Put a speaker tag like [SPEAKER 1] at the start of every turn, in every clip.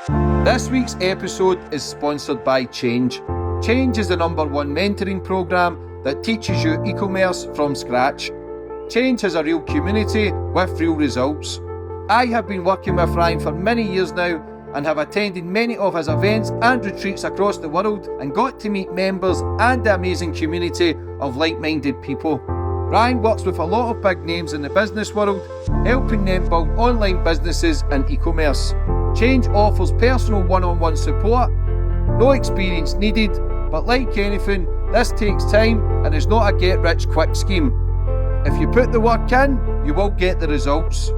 [SPEAKER 1] This week's episode is sponsored by Change. Change is the #1 mentoring program that teaches you e-commerce from scratch. Change has a real community with real results. I have been working with Ryan for many years now and have attended many of his events and retreats across the world and got to meet members and the amazing community of like-minded people. Ryan works with a lot of big names in the business world, helping them build online businesses and e-commerce. Change offers personal one-on-one support, no experience needed, but like anything, this takes time and is not a get-rich-quick scheme. If you put the work in, you will get the results.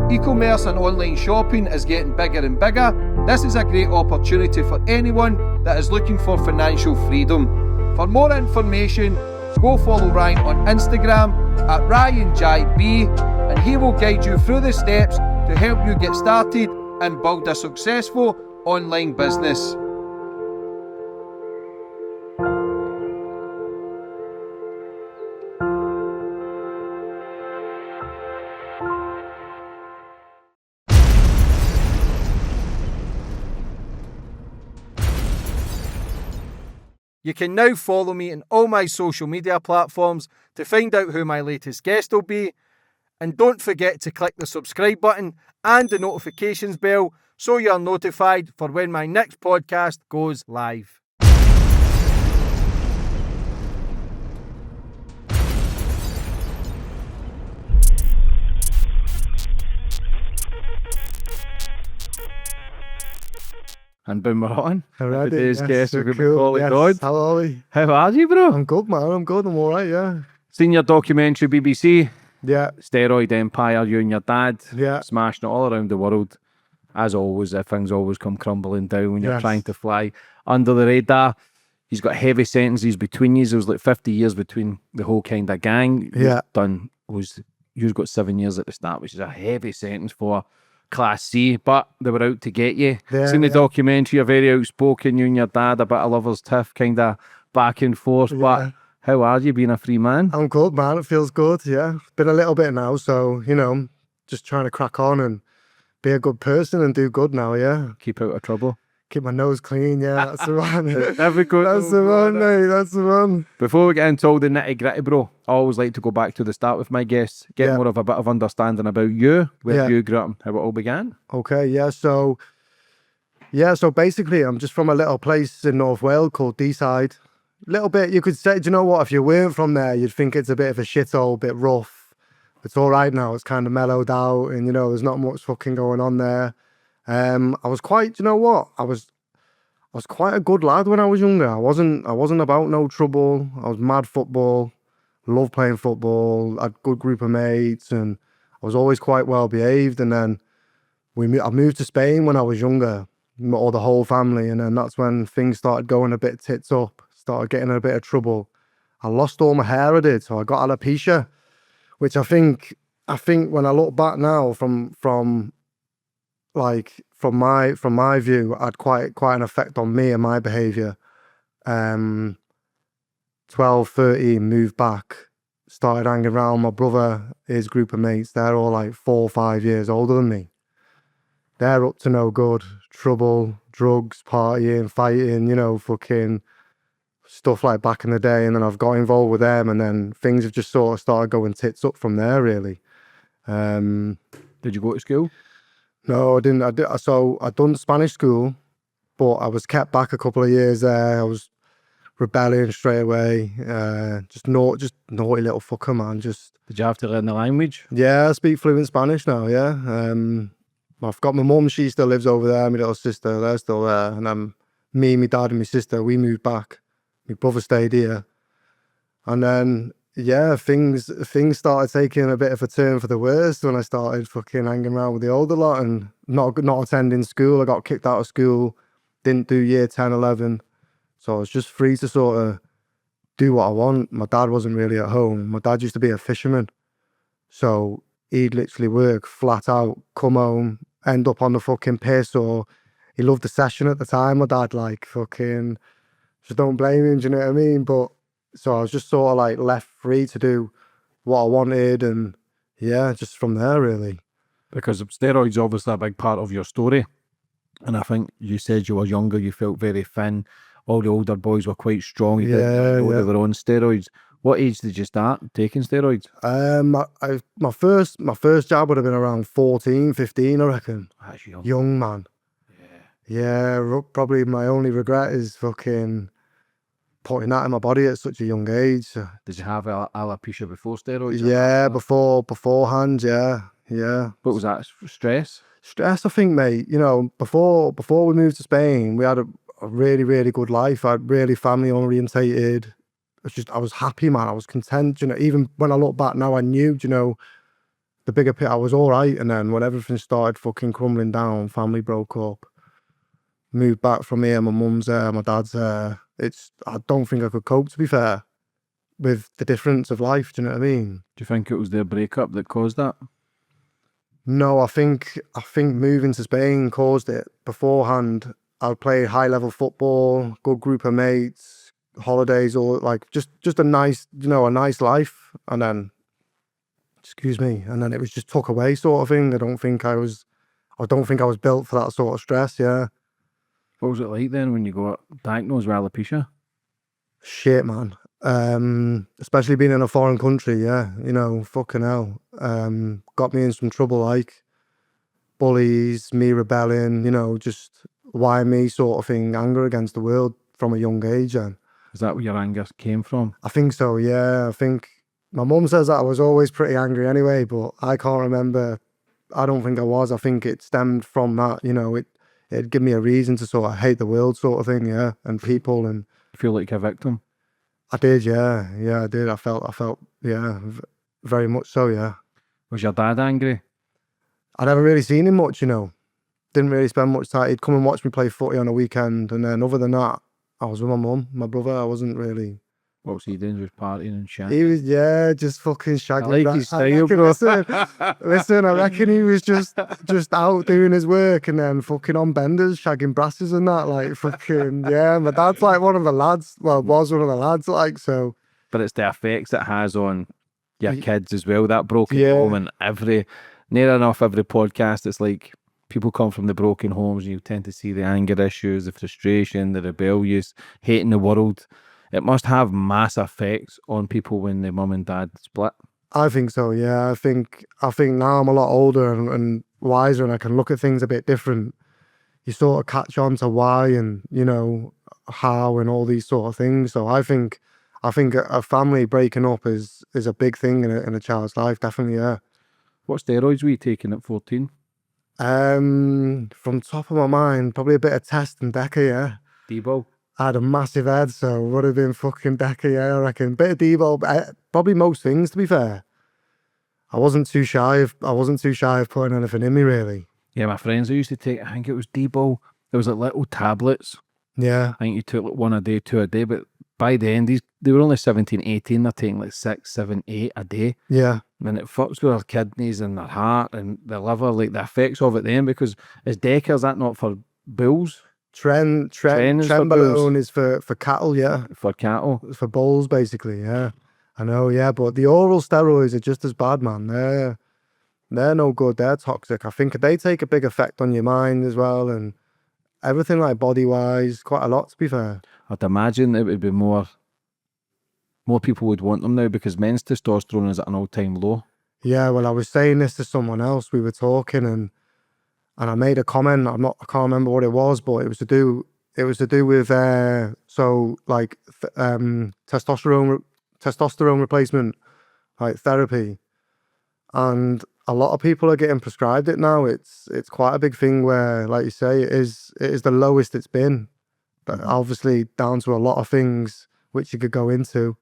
[SPEAKER 1] E-commerce and online shopping is getting bigger and bigger. This is a great opportunity for anyone that is looking for financial freedom. For more information, go follow Ryan on Instagram at RyanJB, and he will guide you through the steps to help you get started and build a successful online business. You can now follow me on all my social media platforms to find out who my latest guest will be. And don't forget to click the subscribe button and the notifications bell so you're notified for when my next podcast goes live. And boom, we're on. Today's guest will be Macaulay, Dodd.
[SPEAKER 2] How are we?
[SPEAKER 1] How are you, bro?
[SPEAKER 2] I'm good, man. I'm good. I'm all right, yeah.
[SPEAKER 1] Seen your documentary, BBC?
[SPEAKER 2] Yeah.
[SPEAKER 1] Steroid Empire, you and your dad.
[SPEAKER 2] Yeah.
[SPEAKER 1] Smashing it all around the world. As always, things always come crumbling down when you're trying to fly under the radar. He's got heavy sentences between you. There was like 50 years between the whole kind of gang.
[SPEAKER 2] Yeah.
[SPEAKER 1] You've got 7 years at the start, which is a heavy sentence for Class C, but they were out to get you.
[SPEAKER 2] Yeah,
[SPEAKER 1] Seen the documentary, you're very outspoken, you and your dad, a bit of lover's tiff, kind of back and forth.
[SPEAKER 2] Yeah.
[SPEAKER 1] But how are you being a free man?
[SPEAKER 2] I'm good, man. It feels good, yeah. Been a little bit now, so, just trying to crack on and be a good person and do good now, yeah.
[SPEAKER 1] Keep out of trouble.
[SPEAKER 2] Keep my nose clean, yeah. That's the one.
[SPEAKER 1] Never good.
[SPEAKER 2] That's the one, mate. That's the one.
[SPEAKER 1] Before we get into all the nitty gritty, bro, I always like to go back to the start with my guests, get more of a bit of understanding about you, where you grew up, and how it all began.
[SPEAKER 2] Okay, yeah. So basically, I'm just from a little place in North Wales called Deeside. Little bit, you could say, do you know what? If you weren't from there, you'd think it's a bit of a shithole, a bit rough. It's all right now. It's kind of mellowed out, and there's not much fucking going on there. I was quite, you know what? I was quite a good lad when I was younger. I wasn't about no trouble. I was mad football, loved playing football, had a good group of mates, and I was always quite well behaved. And then I moved to Spain when I was younger, or the whole family, and then that's when things started going a bit tits up, started getting in a bit of trouble. I lost all my hair, I did, so I got alopecia, which I think when I look back now from my view, had quite an effect on me and my behaviour. 12, 13, moved back, started hanging around my brother, his group of mates. They're all like 4 or 5 years older than me. They're up to no good, trouble, drugs, partying, fighting, fucking stuff like back in the day. And then I've got involved with them, and then things have just sort of started going tits up from there, really.
[SPEAKER 1] Did you go to school?
[SPEAKER 2] No, I didn't. I'd done Spanish school, but I was kept back a couple of years there. I was rebelling straight away. Just naughty little fucker, man.
[SPEAKER 1] Did you have to learn the language?
[SPEAKER 2] Yeah, I speak fluent Spanish now, yeah. I've got my mum, she still lives over there, my little sister, they're still there. And then me, my dad and my sister, we moved back. My brother stayed here. And then things started taking a bit of a turn for the worst when I started fucking hanging around with the older lot and not attending school. I got kicked out of school, didn't do year 10, 11. So I was just free to sort of do what I want. My dad wasn't really at home. My dad used to be a fisherman. So he'd literally work flat out, come home, end up on the fucking piss, or he loved the session at the time, my dad, like fucking, just don't blame him, do you know what I mean? But so I was just sort of like left free to do what I wanted, and yeah, just from there really.
[SPEAKER 1] Because steroids obviously a big part of your story.
[SPEAKER 3] And I think you said you were younger, you felt very thin. All the older boys were quite strong. You didn't really know they were on steroids. What age did you start taking steroids?
[SPEAKER 2] My first jab would have been around 14, 15, I reckon.
[SPEAKER 3] That's young.
[SPEAKER 2] Young man. Yeah, probably my only regret is fucking putting that in my body at such a young age.
[SPEAKER 3] Did you have alopecia before steroids?
[SPEAKER 2] Yeah, beforehand, yeah.
[SPEAKER 3] What was that? Stress?
[SPEAKER 2] Stress, I think, mate. You know, before we moved to Spain, we had a really, really good life. I really family orientated. I was happy, man. I was content. You know, even when I look back now, I knew, you know, the bigger picture, I was all right. And then when everything started fucking crumbling down, family broke up, moved back from here, my mum's there, my dad's there. I don't think I could cope, to be fair, with the difference of life. Do you know what I mean?
[SPEAKER 3] Do you think it was their breakup that caused that?
[SPEAKER 2] No, I think moving to Spain caused it. Beforehand, I played high level football, good group of mates, holidays, or like just a nice, you know, a nice life. And then, and then it was just took away, sort of thing. I don't think I was built for that sort of stress. Yeah.
[SPEAKER 3] What was it like then when you got diagnosed with alopecia?
[SPEAKER 2] Shit, man. Especially being in a foreign country, yeah, you know, fucking hell. Got me in some trouble, like bullies, me rebelling, you know, just why me sort of thing, anger against the world from a young age. And
[SPEAKER 3] Is that where your anger came from?
[SPEAKER 2] I think so, yeah. I think my mum says that I was always pretty angry anyway, but I can't remember. I don't think I was. I think it stemmed from that, you know, it'd give me a reason to sort of hate the world, sort of thing, yeah, and people. And
[SPEAKER 3] You feel like a victim?
[SPEAKER 2] I did, yeah, I did. I felt, yeah, very much so, yeah.
[SPEAKER 3] Was your dad angry?
[SPEAKER 2] I never really seen him much, you know. Didn't really spend much time. He'd come and watch me play footy on a weekend, and then other than that, I was with my mum, my brother. I wasn't really.
[SPEAKER 3] What was he doing? Just partying and shit?
[SPEAKER 2] He was, yeah, just fucking shagging.
[SPEAKER 3] I like his style, bro.
[SPEAKER 2] Listen, I reckon he was just out doing his work and then fucking on benders, shagging brasses and that, like fucking, yeah. My dad's like one of the lads, well, was one of the lads, like, so.
[SPEAKER 3] But it's the effects it has on your kids as well, that broken home. And near enough every podcast, it's like people come from the broken homes and you tend to see the anger issues, the frustration, the rebellious, hating the world. It must have massive effects on people when their mum and dad split.
[SPEAKER 2] I think so, yeah. I think now I'm a lot older and wiser and I can look at things a bit different. You sort of catch on to why and, you know, how and all these sort of things. So I think a family breaking up is a big thing in a child's life, definitely, yeah.
[SPEAKER 3] What steroids were you taking at 14?
[SPEAKER 2] From top of my mind, probably a bit of Test and Deca, yeah.
[SPEAKER 3] Debo?
[SPEAKER 2] I had a massive head, so would have been fucking Deca, yeah, I reckon. Bit of Debo, probably most things, to be fair. I wasn't too shy of putting anything in me, really.
[SPEAKER 3] Yeah, my friends, I used to take, I think it was Debo. There was like little tablets.
[SPEAKER 2] Yeah.
[SPEAKER 3] I think you took like 1 a day, 2 a day, but by the end, they were only 17, 18. They're taking like 6, 7, 8 a day.
[SPEAKER 2] Yeah.
[SPEAKER 3] And it fucks with their kidneys and their heart and their liver, like the effects of it then, because is Deca, is that not for bulls?
[SPEAKER 2] Trenbolone is for cattle, yeah.
[SPEAKER 3] For cattle?
[SPEAKER 2] It's for bulls, basically, yeah. I know, yeah, but the oral steroids are just as bad, man. They're no good. They're toxic. I think they take a big effect on your mind as well and everything, like body-wise, quite a lot, to be fair.
[SPEAKER 3] I'd imagine it would be more people would want them now because men's testosterone is at an all-time low.
[SPEAKER 2] Yeah, well, I was saying this to someone else. We were talking and I made a comment. I can't remember what it was, but it was to do with testosterone replacement, like therapy, and a lot of people are getting prescribed it now. It's quite a big thing where, like you say, it is the lowest it's been, but obviously down to a lot of things which you could go into.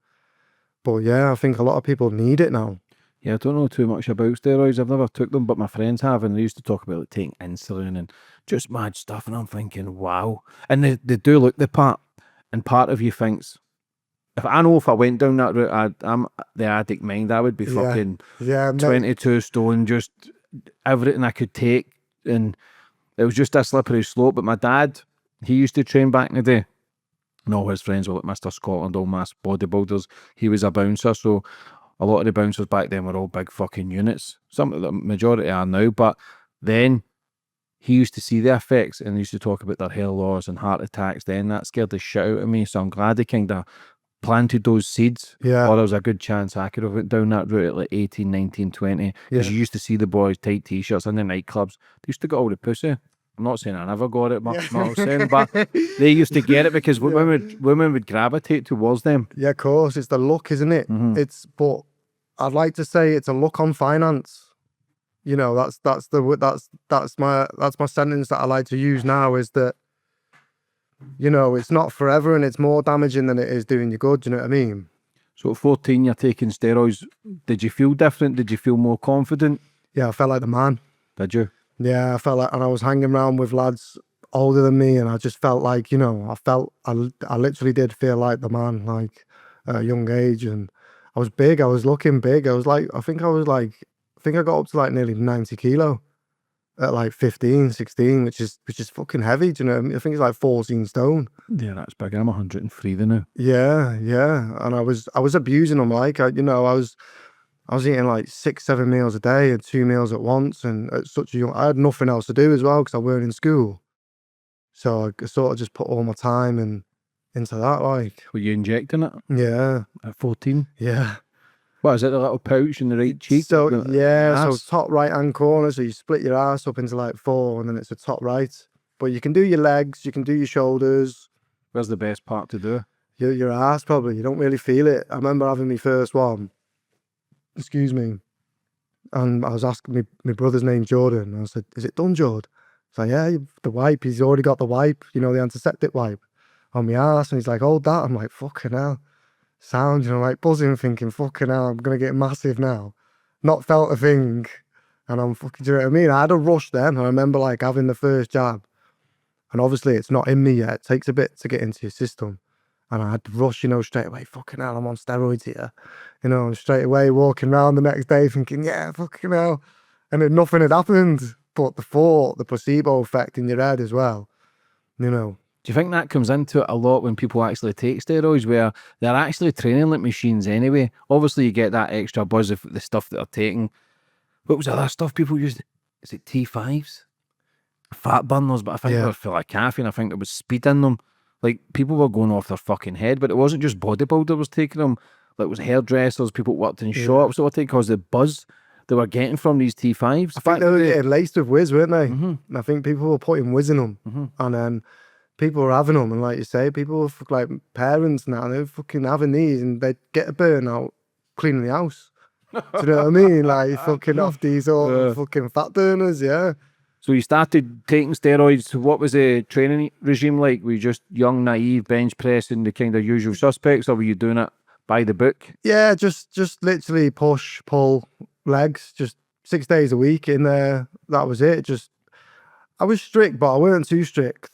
[SPEAKER 2] But yeah, I think a lot of people need it now.
[SPEAKER 3] Yeah, I don't know too much about steroids. I've never took them, but my friends have, and they used to talk about like, taking insulin and just mad stuff. And I'm thinking, wow. And they do look the part. And part of you thinks, if I went down that route, I'm the addict mind. I would be fucking 22 stone, just everything I could take. And it was just a slippery slope. But my dad, he used to train back in the day. And all his friends were like Mr. Scotland, all mass bodybuilders. He was a bouncer, so a lot of the bouncers back then were all big fucking units. The majority are now, but then he used to see the effects and he used to talk about their hair loss and heart attacks then. That scared the shit out of me. So I'm glad he kind of planted those seeds.
[SPEAKER 2] Yeah.
[SPEAKER 3] Or there was a good chance I could have went down that route at like 18, 19, 20. Because you used to see the boys tight t-shirts in the nightclubs. They used to get all the pussy. I'm not saying I never got it, but not what I'm saying, but they used to get it because women would gravitate towards them.
[SPEAKER 2] Yeah, of course. It's the look, isn't it? But I'd like to say it's a look on finance. You know, that's my sentence that I like to use now, is that, you know, it's not forever and it's more damaging than it is doing you good. Do you know what I mean?
[SPEAKER 3] So at 14, you're taking steroids. Did you feel different? Did you feel more confident?
[SPEAKER 2] Yeah, I felt like the man.
[SPEAKER 3] Did you?
[SPEAKER 2] Yeah, I felt like, and I was hanging around with lads older than me, and I just felt like, you know, I literally did feel like the man, like at a young age, and I was big. I was looking big. I was like, I think I got up to like nearly 90 kilo at like 15, 16, which is fucking heavy. Do you know what I mean? I think it's like 14 stone.
[SPEAKER 3] Yeah, that's big. I'm 103 now.
[SPEAKER 2] Yeah, yeah. And I was abusing them. Like, I was eating like 6-7 meals a day and 2 meals at once. And at such a young, I had nothing else to do as well because I weren't in school. So I sort of just put all my time into that. Like,
[SPEAKER 3] Were you injecting it
[SPEAKER 2] yeah,
[SPEAKER 3] at 14?
[SPEAKER 2] yeah.
[SPEAKER 3] What is it, the little pouch in the right cheek?
[SPEAKER 2] So yeah,
[SPEAKER 3] Ass?
[SPEAKER 2] so top right hand corner. So you split your ass up into like 4, and then it's a top right. But you can do your legs, you can do your shoulders.
[SPEAKER 3] Where's the best part to do?
[SPEAKER 2] Your ass probably. You don't really feel it. I remember having my first one. Excuse me. And I was asking my brother's name, Jordan. And I said, "Is it done, Jord?" He's like, "Yeah, the wipe. He's already got the wipe. You know, the antiseptic wipe on my ass." And he's like, "Hold that." I'm like, "Fucking hell." Sound, you know, like buzzing, thinking, fucking hell, I'm gonna get massive now. Not felt a thing, and I'm fucking, do you know what I mean? I had a rush then. I remember like having the first jab, and obviously it's not in me yet. It takes a bit to get into your system, and I had to rush, you know, straight away. Fucking hell, I'm on steroids here, you know. And straight away walking around the next day thinking, yeah, fucking hell, and then nothing had happened. But the placebo effect in your head as well, you know.
[SPEAKER 3] Do you think that comes into it a lot when people actually take steroids, where they're actually training like machines anyway? Obviously, you get that extra buzz of the stuff that they're taking. What was the other stuff people used? Is it T5s? Fat burners, but I think they were full of caffeine. I think there was speed in them. Like, people were going off their fucking head, but it wasn't just bodybuilders taking them. Like, it was hairdressers, people who worked in shops that were taking, because the buzz they were getting from these T5s.
[SPEAKER 2] I think they were getting laced with whiz, weren't they?
[SPEAKER 3] Mm-hmm.
[SPEAKER 2] I think people were putting whiz in them, and then people were having them, and like you say, people were like parents now, they were fucking having these, and they'd get a burnout cleaning the house. Do you know what I mean? Like, fucking off these all fucking fat burners, yeah.
[SPEAKER 3] So you started taking steroids. What was the training regime like? Were you just young, naive, bench pressing, the kind of usual suspects, or were you doing it by the book?
[SPEAKER 2] Yeah, just literally push, pull, legs, just 6 days a week in there. That was it. Just, I was strict, but I weren't too strict.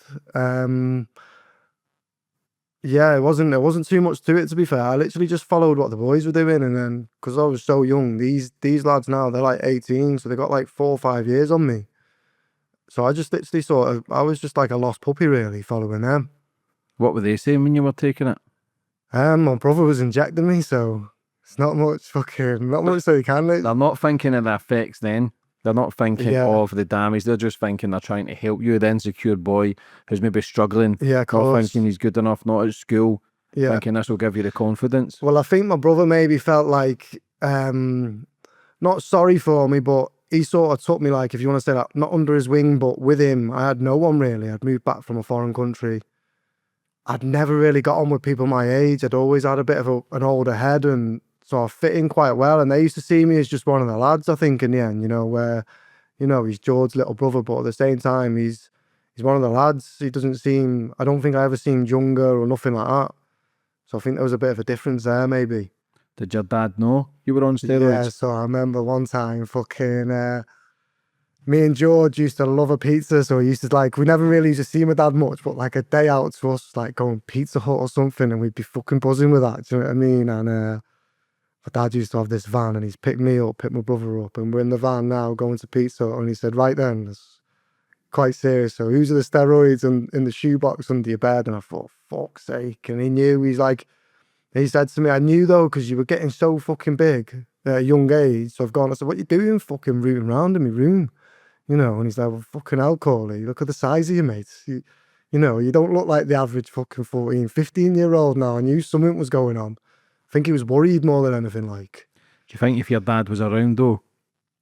[SPEAKER 2] Yeah, it wasn't too much to it, to be fair. I literally just followed what the boys were doing, and then because I was so young, these lads now, they're like 18, so they got like 4 or 5 years on me. So I just literally I was just like a lost puppy, really, following them.
[SPEAKER 3] What were they saying when you were taking it?
[SPEAKER 2] My brother was injecting me, so it's not much so you can.
[SPEAKER 3] They're not thinking of the effects then. They're not thinking of the damage. They're just thinking they're trying to help you, the insecure boy who's maybe struggling.
[SPEAKER 2] Yeah, of course.
[SPEAKER 3] Not thinking he's good enough, not at school.
[SPEAKER 2] Yeah.
[SPEAKER 3] Thinking this will give you the confidence.
[SPEAKER 2] Well, I think my brother maybe felt like, not sorry for me, but he sort of took me, like, if you want to say that, not under his wing, but with him. I had no one really. I'd moved back from a foreign country. I'd never really got on with people my age. I'd always had a bit of an older head, and so I fit in quite well. And they used to see me as just one of the lads, I think, in the end, you know, where, you know, he's George's little brother, but at the same time, he's one of the lads. He doesn't seem, I don't think I ever seemed younger or nothing like that. So I think there was a bit of a difference there, maybe.
[SPEAKER 3] Did your dad know you were on steroids?
[SPEAKER 2] Yeah, so I remember one time fucking, me and George used to love a pizza, so we used to, like, we never really used to see my dad much, but like a day out to us, like going Pizza Hut or something, and we'd be fucking buzzing with that, do you know what I mean? And my dad used to have this van, and he's picked me up, picked my brother up, and we're in the van now going to Pizza Hut, and he said, right then, it's quite serious, so whose are the steroids in the shoebox under your bed? And I thought, fuck's sake. And he knew, he said to me, I knew though, because you were getting so fucking big at a young age. So I've gone, I said, what you doing fucking rooting around in my room? you know, and he's like, well, fucking hell, Corley, look at the size of you, mate. You know, you don't look like the average fucking 14, 15-year-old now. I knew something was going on. I think he was worried more than anything, like.
[SPEAKER 3] Do you think if your dad was around though,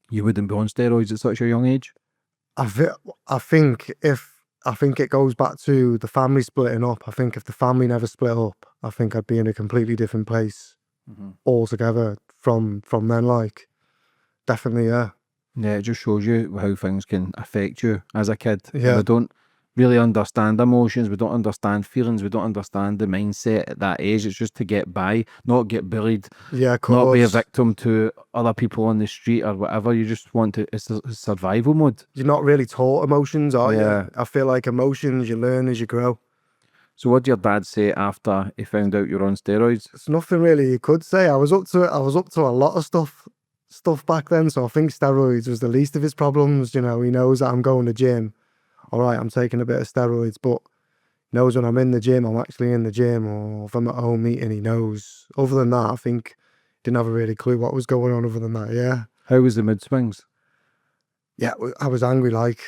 [SPEAKER 3] you wouldn't be on steroids at such a young age?
[SPEAKER 2] I think it goes back to the family splitting up. I think if the family never split up, I think I'd be in a completely different place altogether from then, like. Definitely, yeah.
[SPEAKER 3] Yeah, it just shows you how things can affect you as a kid.
[SPEAKER 2] Yeah.
[SPEAKER 3] We don't really understand emotions. We don't understand feelings. We don't understand the mindset at that age. It's just to get by, not get bullied,
[SPEAKER 2] Yeah, of
[SPEAKER 3] not be a
[SPEAKER 2] course.
[SPEAKER 3] victim to other people on the street or whatever. You just want to, it's a survival mode.
[SPEAKER 2] You're not really taught emotions, are
[SPEAKER 3] Yeah.
[SPEAKER 2] you? I feel like emotions you learn as you grow.
[SPEAKER 3] So what did your dad say after he found out you're on steroids?
[SPEAKER 2] It's nothing really you could say. I was up to a lot of stuff back then, so I think steroids was the least of his problems. You know, he knows that I'm going to gym. All right, I'm taking a bit of steroids, but he knows when I'm in the gym, I'm actually in the gym, or if I'm at home eating, he knows. Other than that, I think he didn't have a really clue what was going on other than that, yeah.
[SPEAKER 3] How was the mood swings?
[SPEAKER 2] Yeah, I was angry, like,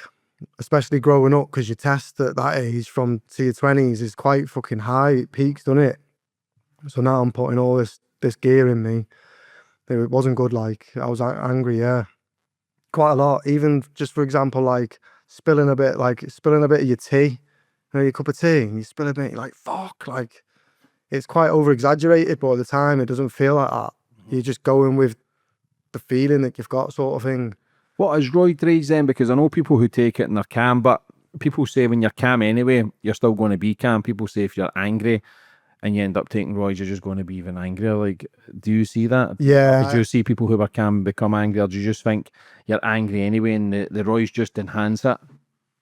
[SPEAKER 2] especially growing up, because your test at that age from to your 20s is quite fucking high. It peaks, doesn't it? So now I'm putting all this gear in me. It wasn't good, like, I was angry, yeah. Quite a lot. Even just, for example, like, spilling a bit of your tea, you know, your cup of tea, and you spill a bit, you're like, fuck, like, it's quite over-exaggerated, but at the time, it doesn't feel like that. You're just going with the feeling that you've got, sort of thing.
[SPEAKER 3] What is roid rage then? Because I know people who take it and they're calm, but people say when you're calm anyway, you're still going to be calm. People say if you're angry and you end up taking roids, you're just going to be even angrier. Like, do you see that?
[SPEAKER 2] Yeah.
[SPEAKER 3] Or do you see people who are calm become angry, or do you just think you're angry anyway and the roids just enhance it?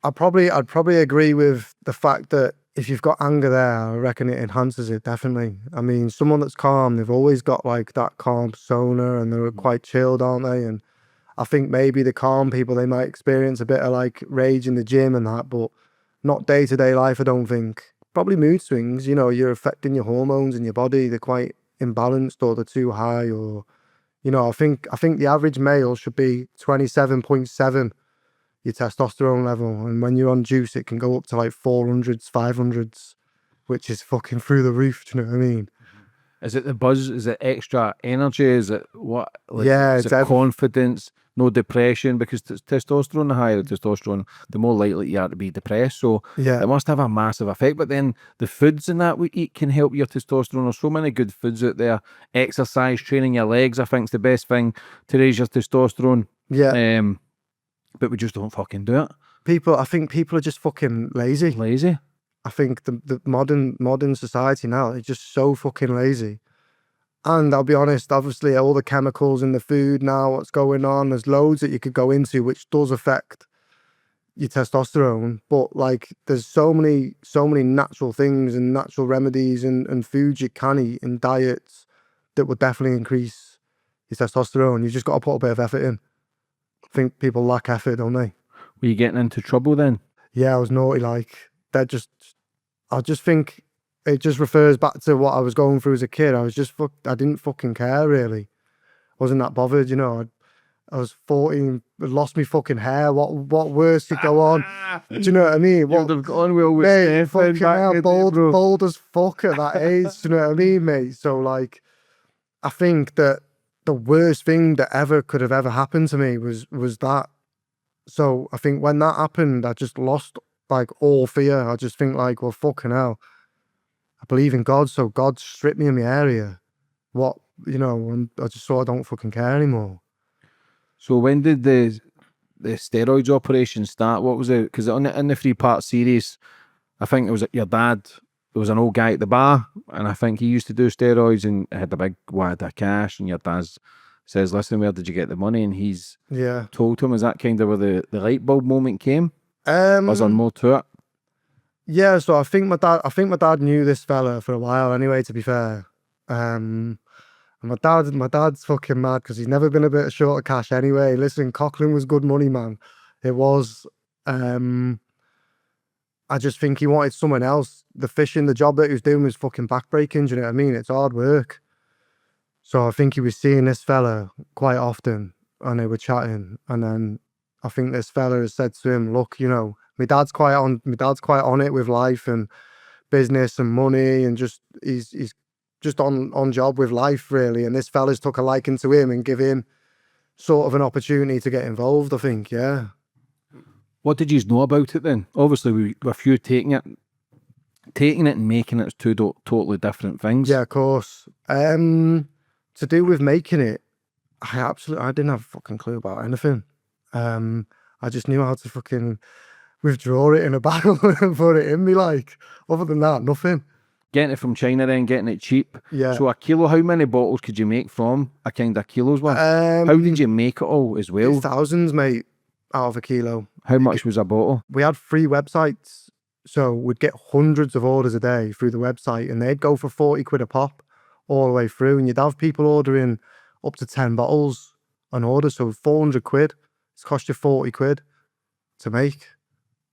[SPEAKER 2] I'd probably agree with the fact that if you've got anger there, I reckon it enhances it, definitely. I mean, someone that's calm, they've always got like that calm persona, and they're quite chilled, aren't they? And I think maybe the calm people, they might experience a bit of like rage in the gym and that, but not day-to-day life, I don't think. Probably mood swings, you know, you're affecting your hormones in your body. They're quite imbalanced, or they're too high, or, you know, I think the average male should be 27.7, your testosterone level. And when you're on juice, it can go up to like 400s, 500s, which is fucking through the roof. Do you know what I mean?
[SPEAKER 3] Is it the buzz? Is it extra energy? Is it what? Like,
[SPEAKER 2] Yeah,
[SPEAKER 3] is it confidence? No depression? Because testosterone, the higher the testosterone, the more likely you are to be depressed. So
[SPEAKER 2] Yeah.
[SPEAKER 3] it must have a massive effect. But then the foods and that we eat can help your testosterone. There's so many good foods out there. Exercise, training your legs, I think is the best thing to raise your testosterone.
[SPEAKER 2] Yeah.
[SPEAKER 3] But we just don't fucking do it.
[SPEAKER 2] I think people are just fucking lazy.
[SPEAKER 3] Lazy.
[SPEAKER 2] I think the modern society now is just so fucking lazy. And I'll be honest, obviously all the chemicals in the food now, what's going on, there's loads that you could go into which does affect your testosterone. But like, there's so many natural things and natural remedies and foods you can eat and diets that would definitely increase your testosterone. You just got to put a bit of effort in. I think people lack effort, don't they?
[SPEAKER 3] Were you getting into trouble then?
[SPEAKER 2] Yeah, I was naughty, like, I just think it just refers back to what I was going through as a kid. I didn't fucking care, really. Wasn't that bothered, you know. I was 14, lost me fucking hair. What worse could go on? Do you know what I mean?
[SPEAKER 3] You would have gone well with
[SPEAKER 2] mate,
[SPEAKER 3] Stefan
[SPEAKER 2] fucking
[SPEAKER 3] back
[SPEAKER 2] hell,
[SPEAKER 3] in the day, bro.
[SPEAKER 2] bold as fuck at that age. Do you know what I mean, mate? So, like, I think that the worst thing that could have ever happened to me was that. So I think when that happened, I just lost like all fear. I just think like, well, fucking hell, I believe in God, so God stripped me in my area. What, you know, and I just I don't fucking care anymore.
[SPEAKER 3] So when did the steroids operation start? What was it? Because in the 3-part series, I think it was your dad. There was an old guy at the bar, and I think he used to do steroids and had a big wad of cash. And your dad says, "Listen, where did you get the money?" And he's told him. Is that kind of where the light bulb moment came? Was there more to it?
[SPEAKER 2] Yeah, so I think my dad knew this fella for a while anyway, to be fair. And my dad's fucking mad because he's never been a bit short of cash anyway. Listen, Cochran was good money, man. It was. I just think he wanted someone else. The job that he was doing was fucking backbreaking, do you know what I mean? It's hard work. So I think he was seeing this fella quite often, and they were chatting, and then I think this fella has said to him, look, you know, my dad's quite on it with life and business and money, and just he's just on job with life really. And this fella's took a liking to him and give him sort of an opportunity to get involved, I think, yeah.
[SPEAKER 3] What did you know about it then? Obviously, with you taking it and making it is two totally different things.
[SPEAKER 2] Yeah, of course. To do with making it, I didn't have a fucking clue about anything. I just knew how to fucking withdraw it in a barrel and put it in me, like. Other than that, nothing.
[SPEAKER 3] Getting it from China then, getting it cheap.
[SPEAKER 2] Yeah.
[SPEAKER 3] So a kilo, how many bottles could you make from a kind of kilo's worth? How did you make it all as well?
[SPEAKER 2] Thousands, mate, out of a kilo.
[SPEAKER 3] How much was a bottle?
[SPEAKER 2] We had 3 websites, so we'd get hundreds of orders a day through the website, and they'd go for 40 quid a pop all the way through, and you'd have people ordering up to 10 bottles an order, so 400 quid. It's cost you 40 quid to make.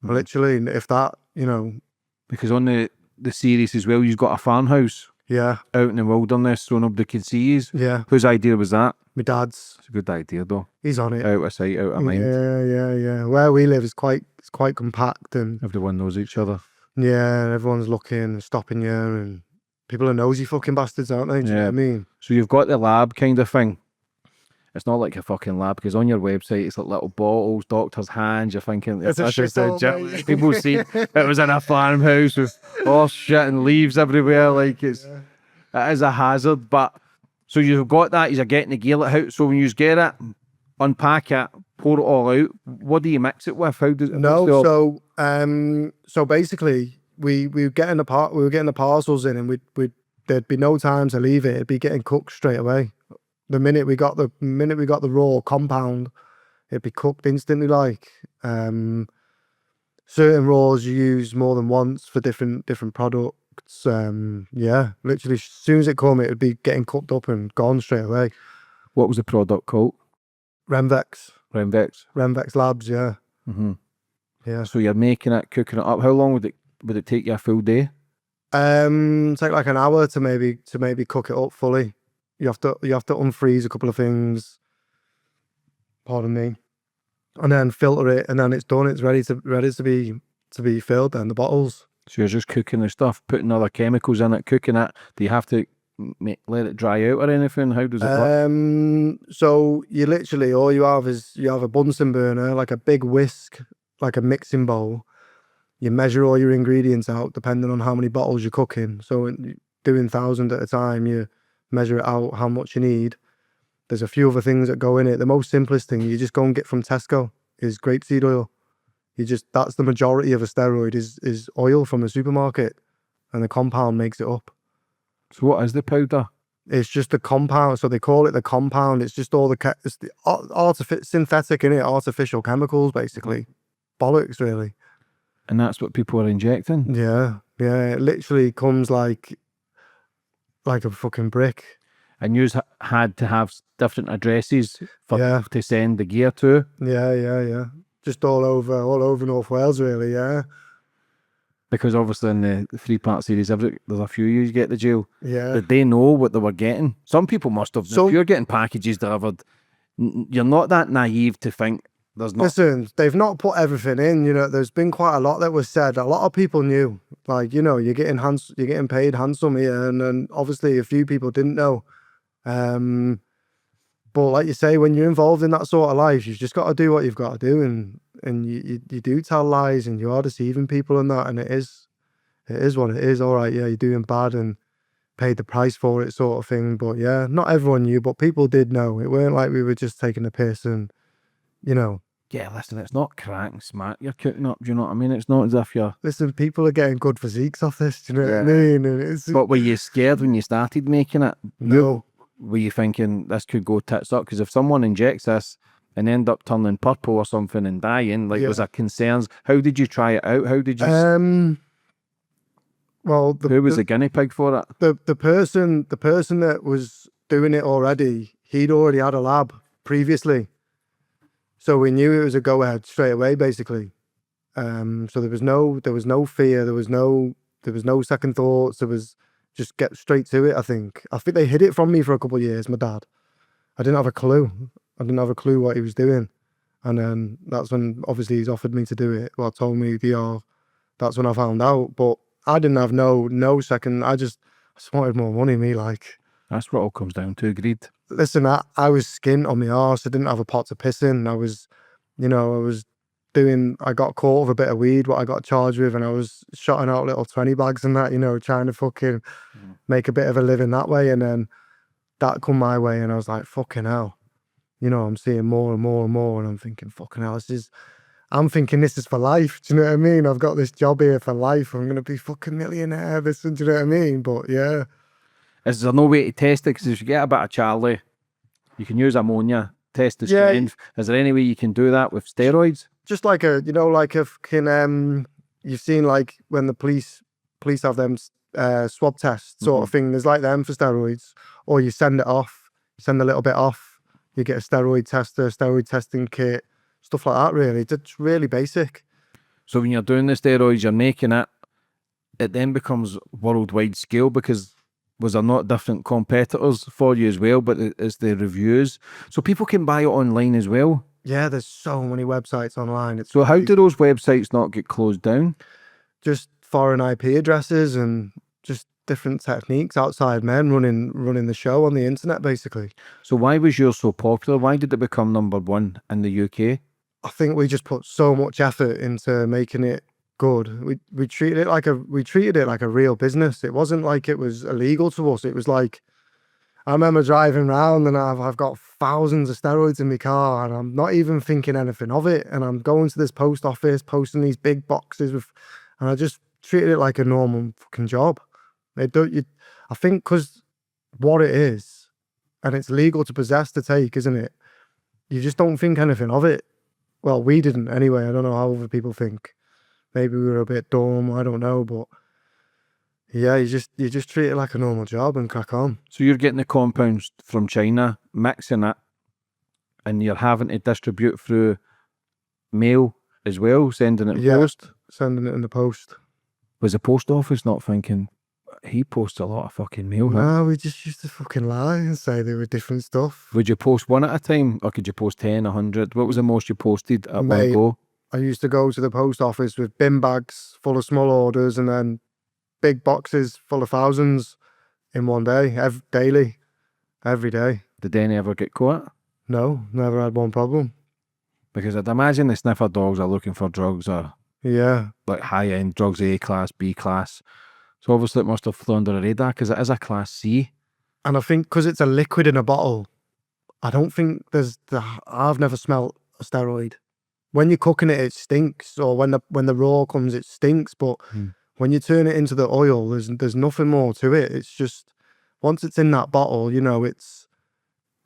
[SPEAKER 2] Literally, if that, you know.
[SPEAKER 3] Because on the series as well, you've got a farmhouse
[SPEAKER 2] Yeah.
[SPEAKER 3] out in the wilderness so nobody can see you.
[SPEAKER 2] Yeah.
[SPEAKER 3] Whose idea was that?
[SPEAKER 2] My dad's.
[SPEAKER 3] It's a good idea though.
[SPEAKER 2] He's on it.
[SPEAKER 3] Out of sight, out of mind.
[SPEAKER 2] Yeah. Where we live is quite compact, and
[SPEAKER 3] Everyone knows each other.
[SPEAKER 2] yeah, everyone's looking and stopping you, and people are nosy fucking bastards, aren't they? Do you know what I mean?
[SPEAKER 3] So you've got the lab kind of thing. It's not like a fucking lab, because on your website it's like little bottles, doctor's hands. You're thinking
[SPEAKER 2] It's a shithole, mate.
[SPEAKER 3] people see it was in a farmhouse with horse shit and leaves everywhere. Like it is a hazard. But so you've got that. You're getting the gear. Like how, so when you get it, unpack it, pour it all out. What do you mix it with? How does it?
[SPEAKER 2] So basically we were getting the parcels in, and there'd be no time to leave it. It'd be getting cooked straight away. The minute we got the raw compound, it'd be cooked instantly. Like certain raws you use more than once for different products. Yeah, literally as soon as it come, it would be getting cooked up and gone straight away.
[SPEAKER 3] What was the product called?
[SPEAKER 2] Remvex Labs. Yeah.
[SPEAKER 3] Mm-hmm.
[SPEAKER 2] Yeah.
[SPEAKER 3] So you're making it, cooking it up. How long would it take you a full day?
[SPEAKER 2] Take like an hour to maybe cook it up fully. You have to unfreeze a couple of things, pardon me, and then filter it, and then it's done. It's ready to be filled. Then the bottles.
[SPEAKER 3] So you're just cooking the stuff, putting other chemicals in it, cooking it. Do you have to let it dry out or anything? How does it work?
[SPEAKER 2] So you literally, all you have is a Bunsen burner, like a big whisk, like a mixing bowl. You measure all your ingredients out depending on how many bottles you're cooking. So doing 1,000 at a time, you measure it out how much you need. There's a few other things that go in it. The most simplest thing you just go and get from Tesco is grapeseed oil. That's the majority of a steroid is oil from the supermarket, and the compound makes it up.
[SPEAKER 3] So what is the powder?
[SPEAKER 2] It's just the compound, so they call it the compound. It's just all it's the synthetic in it, artificial chemicals, basically. Bollocks, really.
[SPEAKER 3] And that's what people are injecting?
[SPEAKER 2] Yeah. It literally comes like a fucking brick.
[SPEAKER 3] And you had to have different addresses to send the gear to?
[SPEAKER 2] Yeah. Just all over North Wales, really, yeah.
[SPEAKER 3] Because obviously in the 3-part series, there's a few you get to jail.
[SPEAKER 2] Yeah.
[SPEAKER 3] Did they know what they were getting? Some people must have.
[SPEAKER 2] So,
[SPEAKER 3] if you're getting packages delivered, you're not that naive to think there's not.
[SPEAKER 2] Listen, they've not put everything in. You know, there's been quite a lot that was said. A lot of people knew. Like, you know, you're getting paid handsome here, and then obviously a few people didn't know. But like you say, when you're involved in that sort of life, you've just got to do what you've got to do, and you do tell lies, and you are deceiving people and that, and it is what it is. All right, yeah, you're doing bad and paid the price for it, sort of thing. But yeah, not everyone knew, but people did know. It weren't like we were just taking a piss and, you know.
[SPEAKER 3] Yeah, listen, it's not crack and smack you're cooking up, do you know what I mean? It's not as if you're...
[SPEAKER 2] Listen, people are getting good physiques off this, do you know what I mean? And
[SPEAKER 3] But were you scared when you started making it?
[SPEAKER 2] No.
[SPEAKER 3] Were you thinking this could go tits up? Because if someone injects this and end up turning purple or something and dying, was there concerns? How did you try it out? How did you...
[SPEAKER 2] Well,
[SPEAKER 3] who was the guinea pig for it?
[SPEAKER 2] The person that was doing it already, he'd already had a lab previously. So we knew it was a go-ahead straight away, basically. So there was no fear, there was no second thoughts, there was just get straight to it, I think. They hid it from me for a couple of years, my dad. I didn't have a clue. I didn't have a clue what he was doing. And then that's when obviously he's offered me to do it. Well, told me that's when I found out. But I didn't have no second. I just wanted more money. Me like.
[SPEAKER 3] That's what it all comes down to. Greed.
[SPEAKER 2] Listen, I was skint on my arse. I didn't have a pot to piss in. I was I got caught with a bit of weed, what I got charged with, and I was shotting out little 20 bags and that, trying to fucking make a bit of a living that way. And then that come my way, and I was like, fucking hell. I'm seeing more and more and more, and I'm thinking, fucking hell, I'm thinking this is for life. Do you know what I mean? I've got this job here for life. I'm going to be fucking millionaire. Do you know what I mean? But yeah.
[SPEAKER 3] Is there no way to test it? Because if you get a bit of Charlie, you can use ammonia, test the strength. Is there any way you can do that with steroids?
[SPEAKER 2] Just like you've seen like when the police have them swab tests sort of thing. There's like them for steroids, or you send a little bit off. You get a steroid tester, steroid testing kit, stuff like that. Really, it's really basic.
[SPEAKER 3] So when you're doing the steroids, you're making it. It then becomes worldwide scale because was there not different competitors for you as well? But it's the reviews, so people can buy it online as well.
[SPEAKER 2] Yeah, there's so many websites online.
[SPEAKER 3] So how do those websites not get closed down?
[SPEAKER 2] Just foreign IP addresses and just different techniques, outside men running the show on the internet, basically.
[SPEAKER 3] So why was yours so popular? Why did it become #1 in the UK?
[SPEAKER 2] I think we just put so much effort into making it good. We treated it like a real business. It wasn't like it was illegal to us. It was like, I remember driving around and I've got thousands of steroids in my car and I'm not even thinking anything of it. And I'm going to this post office, posting these big boxes and I just treated it like a normal fucking job. I think because what it is, and it's legal to possess, to take, isn't it? You just don't think anything of it. Well, we didn't anyway. I don't know how other people think. Maybe we were a bit dumb. I don't know, but yeah, you just treat it like a normal job and crack on.
[SPEAKER 3] So you're getting the compounds from China, mixing it, and you're having to distribute through mail as well, sending it in post?
[SPEAKER 2] Sending it in the post.
[SPEAKER 3] Was the post office not thinking, he posts a lot of fucking mail?
[SPEAKER 2] No, we just used to fucking lie and say they were different stuff.
[SPEAKER 3] Would you post one at a time, or could you post 10, 100? What was the most you posted at one go?
[SPEAKER 2] I used to go to the post office with bin bags full of small orders and then big boxes full of thousands in one day, daily, every day.
[SPEAKER 3] Did any ever get caught?
[SPEAKER 2] No, never had one problem.
[SPEAKER 3] Because I'd imagine the sniffer dogs are looking for drugs, or like high-end drugs, A class, B class. So obviously it must have flown under the radar because it is a class C.
[SPEAKER 2] And I think because it's a liquid in a bottle, I don't think I've never smelt a steroid. When you're cooking it, it stinks, or when the raw comes, it stinks. But when you turn it into the oil, there's nothing more to it. It's just, once it's in that bottle, it's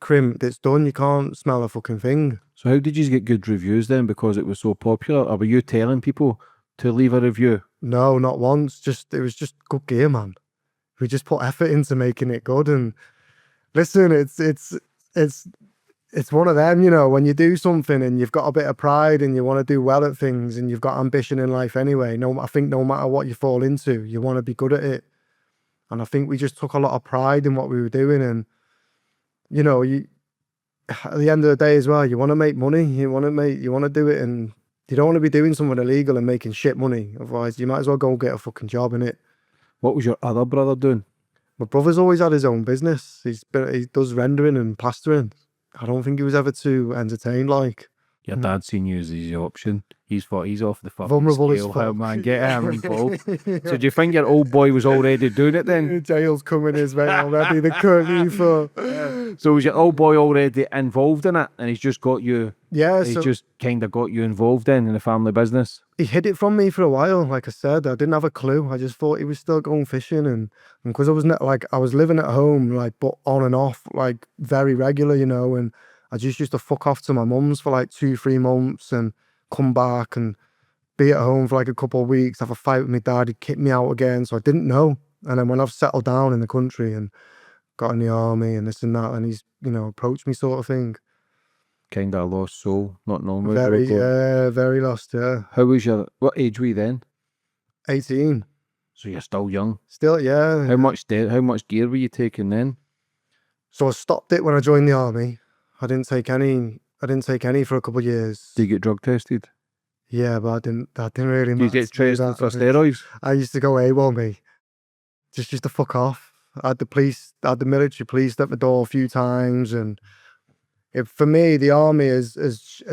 [SPEAKER 2] crimped, it's done. You can't smell a fucking thing.
[SPEAKER 3] So how did you get good reviews then, because it was so popular? Or were you telling people to leave a review?
[SPEAKER 2] No, not once. It was just good gear, man. We just put effort into making it good. And listen, it's one of them, when you do something and you've got a bit of pride and you want to do well at things and you've got ambition in life anyway. I think no matter what you fall into, you want to be good at it. And I think we just took a lot of pride in what we were doing. And at the end of the day as well, you want to make money. You want to do it, and you don't want to be doing something illegal and making shit money. Otherwise, you might as well go get a fucking job in it.
[SPEAKER 3] What was your other brother doing?
[SPEAKER 2] My brother's always had his own business. He does rendering and plastering. I don't think he was ever too entertained. Like,
[SPEAKER 3] your dad seen you as his option. He's thought he's off the fucking
[SPEAKER 2] vulnerable
[SPEAKER 3] scale.
[SPEAKER 2] as fuck.
[SPEAKER 3] How, man, get him involved. So do you think your old boy was already doing it then?
[SPEAKER 2] Jail's coming his way already. The currently for.
[SPEAKER 3] So was your old boy already involved in it, and he's just got you?
[SPEAKER 2] Yeah,
[SPEAKER 3] he's just kind of got you involved in the family business.
[SPEAKER 2] He hid it from me for a while. Like I said, I didn't have a clue. I just thought he was still going fishing, and because I was living at home, like, but on and off, like very regular, and I just used to fuck off to my mum's for like 2-3 months and come back and be at home for like a couple of weeks, have a fight with my dad, he'd kick me out again. So I didn't know. And then when I've settled down in the country and got in the army and this and that, and he's, approached me sort of thing.
[SPEAKER 3] Kind of a lost soul, not knowing where
[SPEAKER 2] Very,
[SPEAKER 3] to go.
[SPEAKER 2] very lost, yeah.
[SPEAKER 3] What age were you then?
[SPEAKER 2] 18.
[SPEAKER 3] So you're still young.
[SPEAKER 2] Still, yeah.
[SPEAKER 3] How much gear were you taking then?
[SPEAKER 2] So I stopped it when I joined the army. I didn't take any I didn't take any for a couple of years.
[SPEAKER 3] Do you get drug tested?
[SPEAKER 2] Yeah, but I didn't really
[SPEAKER 3] Do you
[SPEAKER 2] matter
[SPEAKER 3] get
[SPEAKER 2] to do
[SPEAKER 3] tested
[SPEAKER 2] that.
[SPEAKER 3] for steroids?
[SPEAKER 2] I used to go AWOL, me. Just to fuck off. I had the military police at my door a few times, and for me, the army, as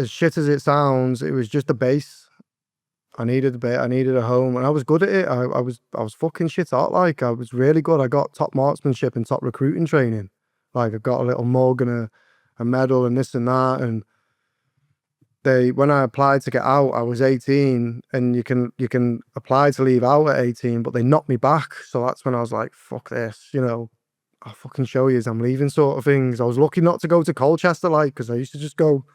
[SPEAKER 2] shit as it sounds, it was just a base. I needed a home, and I was good at it. I was fucking shit hot. Like, I was really good. I got top marksmanship and top recruiting training. Like, I got a little mug and a medal and this and that. And when I applied to get out, I was 18, and you can apply to leave out at 18, but they knocked me back. So that's when I was like, fuck this, I'll fucking show you as I'm leaving, sort of things. I was lucky not to go to Colchester, like, because I used to just go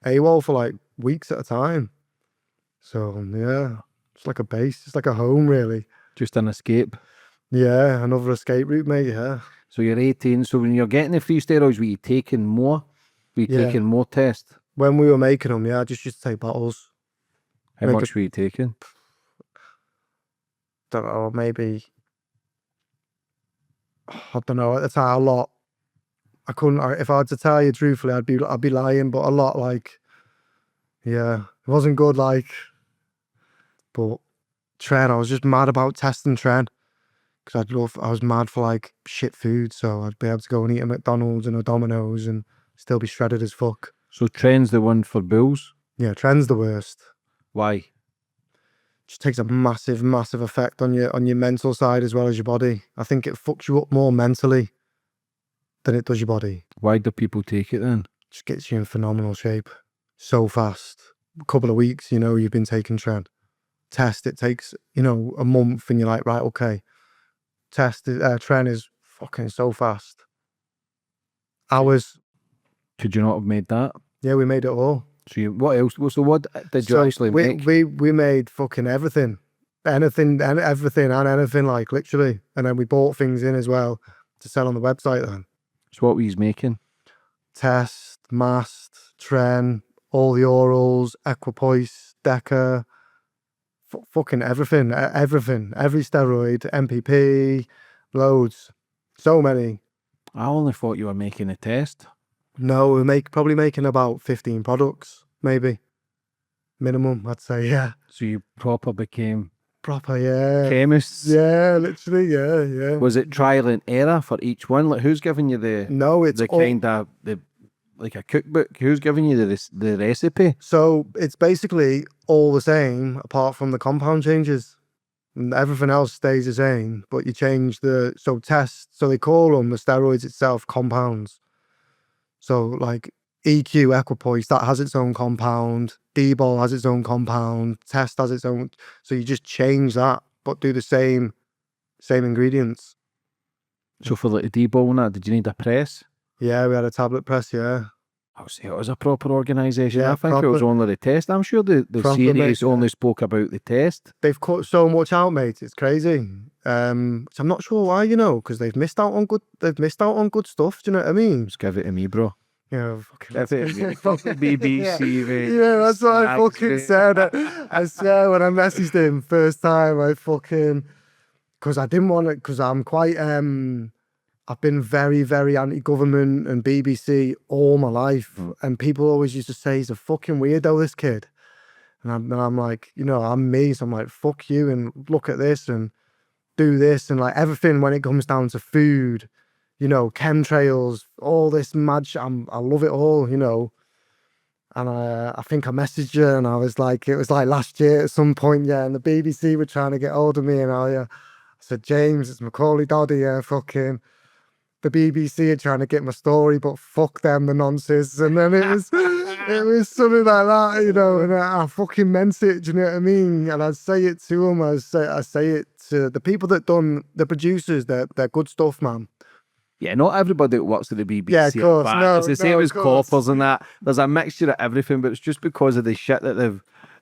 [SPEAKER 2] AWOL for like weeks at a time. So yeah, it's like a base. It's like a home, really.
[SPEAKER 3] Just an escape.
[SPEAKER 2] Yeah, another escape route, mate. Yeah.
[SPEAKER 3] So you're 18. So when you're getting the free steroids, were you taking more? Were you taking more tests?
[SPEAKER 2] When we were making them, yeah, I just used to take bottles.
[SPEAKER 3] How much were you taking?
[SPEAKER 2] Don't know, maybe. I don't know. At the time, a lot. I couldn't. If I had to tell you truthfully, I'd be lying. But a lot, like, yeah, it wasn't good. Like, but Tren, I was just mad about testing Tren because I was mad for like shit food, so I'd be able to go and eat a McDonald's and a Domino's and still be shredded as fuck.
[SPEAKER 3] So Tren's the one for bulls?
[SPEAKER 2] Yeah, Tren's the worst.
[SPEAKER 3] Why?
[SPEAKER 2] Just takes a massive, massive effect on your mental side as well as your body. I think it fucks you up more mentally than it does your body.
[SPEAKER 3] Why do people take it then?
[SPEAKER 2] Just gets you in phenomenal shape so fast. A couple of weeks, you've been taking Tren. Test, it takes, a month, and you're like, right, okay. Tren is fucking so fast. Hours.
[SPEAKER 3] Could you not have made that?
[SPEAKER 2] Yeah, we made it all.
[SPEAKER 3] So what else? So what did you actually make?
[SPEAKER 2] We made fucking everything. Everything, like, literally. And then we bought things in as well to sell on the website then.
[SPEAKER 3] So what were you making?
[SPEAKER 2] Test, Mast, Tren, all the orals, Equipoise, Deca, fucking everything. Every steroid, MPP, loads. So many.
[SPEAKER 3] I only thought you were making a test.
[SPEAKER 2] No, we're probably making about 15 products, maybe. Minimum, I'd say, yeah.
[SPEAKER 3] So you became
[SPEAKER 2] yeah.
[SPEAKER 3] chemists?
[SPEAKER 2] Yeah, literally, yeah.
[SPEAKER 3] Was it trial and error for each one? Like, who's giving you like a cookbook? Who's giving you the recipe?
[SPEAKER 2] So it's basically all the same apart from the compound changes. And everything else stays the same, but you change so they call them, the steroids itself, compounds. So like EQ, Equipoise, that has its own compound. D-ball has its own compound. Test has its own. So you just change that, but do the same ingredients.
[SPEAKER 3] So for like the D-ball and that, did you need a press?
[SPEAKER 2] Yeah, we had a tablet press, yeah.
[SPEAKER 3] I'll say it was a proper organisation.
[SPEAKER 2] Yeah,
[SPEAKER 3] I think it was only the test. I'm sure the series only spoke about the test.
[SPEAKER 2] They've cut so much out, mate. It's crazy. Which I'm not sure why, because they've missed out on good stuff. Do you know what I mean?
[SPEAKER 3] Just give it to me, bro.
[SPEAKER 2] Yeah,
[SPEAKER 3] give it to me. Fucking BBC, mate.
[SPEAKER 2] Yeah, that's what I fucking said. I swear when I messaged him first time, because I didn't want it, because I'm quite I've been very, very anti-government and BBC all my life. And people always used to say, he's a fucking weirdo, this kid. And I'm like, I'm me. So I'm like, fuck you and look at this and do this. And like everything when it comes down to food, chemtrails, all this mad shit. I love it all, And I think I messaged you and it was like last year at some point, yeah. And the BBC were trying to get hold of me and I said, James, it's Macaulay Dodd here, fucking... The BBC are trying to get my story, but fuck them, the nonsense. And then it was something like that, and I fucking meant it, do you know what I mean? And I'd say it to them, I say it to the people that done, the producers, they're good stuff, man.
[SPEAKER 3] Yeah, not everybody that works at the BBC.
[SPEAKER 2] Yeah, of course. No,
[SPEAKER 3] it's the same as coppers and that. There's a mixture of everything, but it's just because of the shit that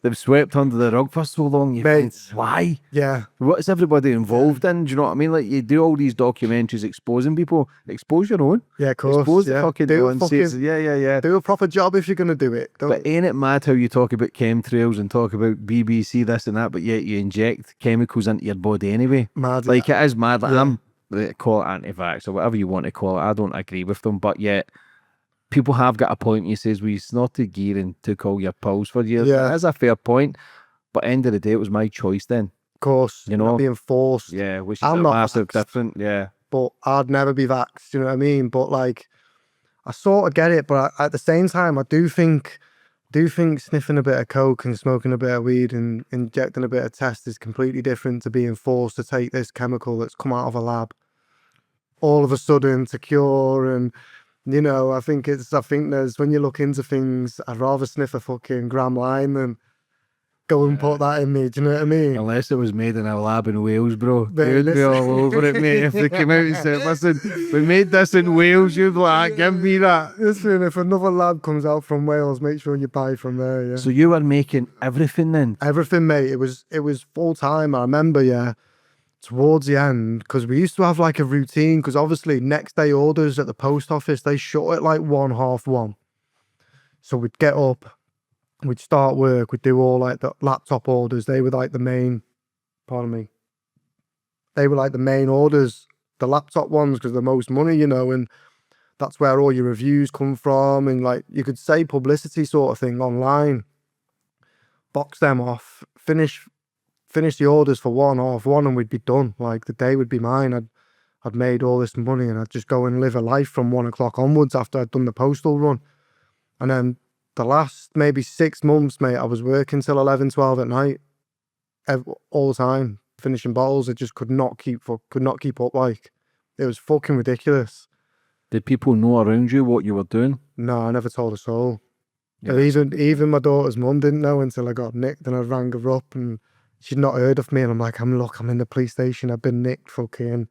[SPEAKER 3] they've swept under the rug for so long. Think, why?
[SPEAKER 2] Yeah.
[SPEAKER 3] What's everybody involved in? Do you know what I mean? Like, you do all these documentaries exposing people. Expose your own.
[SPEAKER 2] Yeah, of course.
[SPEAKER 3] Expose the fucking nonsense. Yeah.
[SPEAKER 2] Do a proper job if you're going to do it.
[SPEAKER 3] But ain't it mad how you talk about chemtrails and talk about BBC this and that, but yet you inject chemicals into your body anyway?
[SPEAKER 2] Mad.
[SPEAKER 3] Like, it is mad. Like, call it anti-vax or whatever you want to call it. I don't agree with them, but yet people have got a point. He says, we snorted gear and took all your pills for you.
[SPEAKER 2] Yeah.
[SPEAKER 3] That is a fair point. But end of the day, it was my choice then.
[SPEAKER 2] Of course,
[SPEAKER 3] You
[SPEAKER 2] you're
[SPEAKER 3] know?
[SPEAKER 2] not being forced.
[SPEAKER 3] Yeah, which is
[SPEAKER 2] I'm
[SPEAKER 3] a
[SPEAKER 2] not
[SPEAKER 3] massive
[SPEAKER 2] vaxxed.
[SPEAKER 3] difference. Yeah.
[SPEAKER 2] But I'd never be vaxxed, you know what I mean? But like, I sort of get it, but at the same time, I do think sniffing a bit of coke and smoking a bit of weed and injecting a bit of test is completely different to being forced to take this chemical that's come out of a lab all of a sudden to cure. And you know, I think there's, when you look into things, I'd rather sniff a fucking gram line than go and put that in me. Do you know what I mean?
[SPEAKER 3] Unless it was made in a lab in Wales, bro.
[SPEAKER 2] Mate,
[SPEAKER 3] You'd be
[SPEAKER 2] listen.
[SPEAKER 3] all over it, mate. If they came out and said, listen, we made this in Wales, you'd be like, give me that.
[SPEAKER 2] Listen, if another lab comes out from Wales, make sure you buy from there. Yeah.
[SPEAKER 3] So you were making everything then?
[SPEAKER 2] Everything, mate. It was full time. I remember, yeah. Towards the end, because we used to have like a routine, because obviously next day orders at the post office, they shut at like 1:30. So we'd get up, we'd start work, we'd do all like the laptop orders. They were like the main, pardon me, they were like the main orders, the laptop ones, because the most money, you know, and that's where all your reviews come from. And like, you could say publicity sort of thing online, box them off, finish the orders for 1:30 and we'd be done. Like, the day would be mine. I'd made all this money and I'd just go and live a life from 1 o'clock onwards after I'd done the postal run. And then the last maybe 6 months, mate, I was working till 11, 12 at night, all the time, finishing bottles. I just could not keep up. Like, it was fucking ridiculous.
[SPEAKER 3] Did people know around you what you were doing?
[SPEAKER 2] No, I never told a soul.
[SPEAKER 3] Yeah.
[SPEAKER 2] Even my daughter's mum didn't know until I got nicked, and I rang her up and she'd not heard of me, and I'm like, I'm in the police station, I've been nicked, fucking,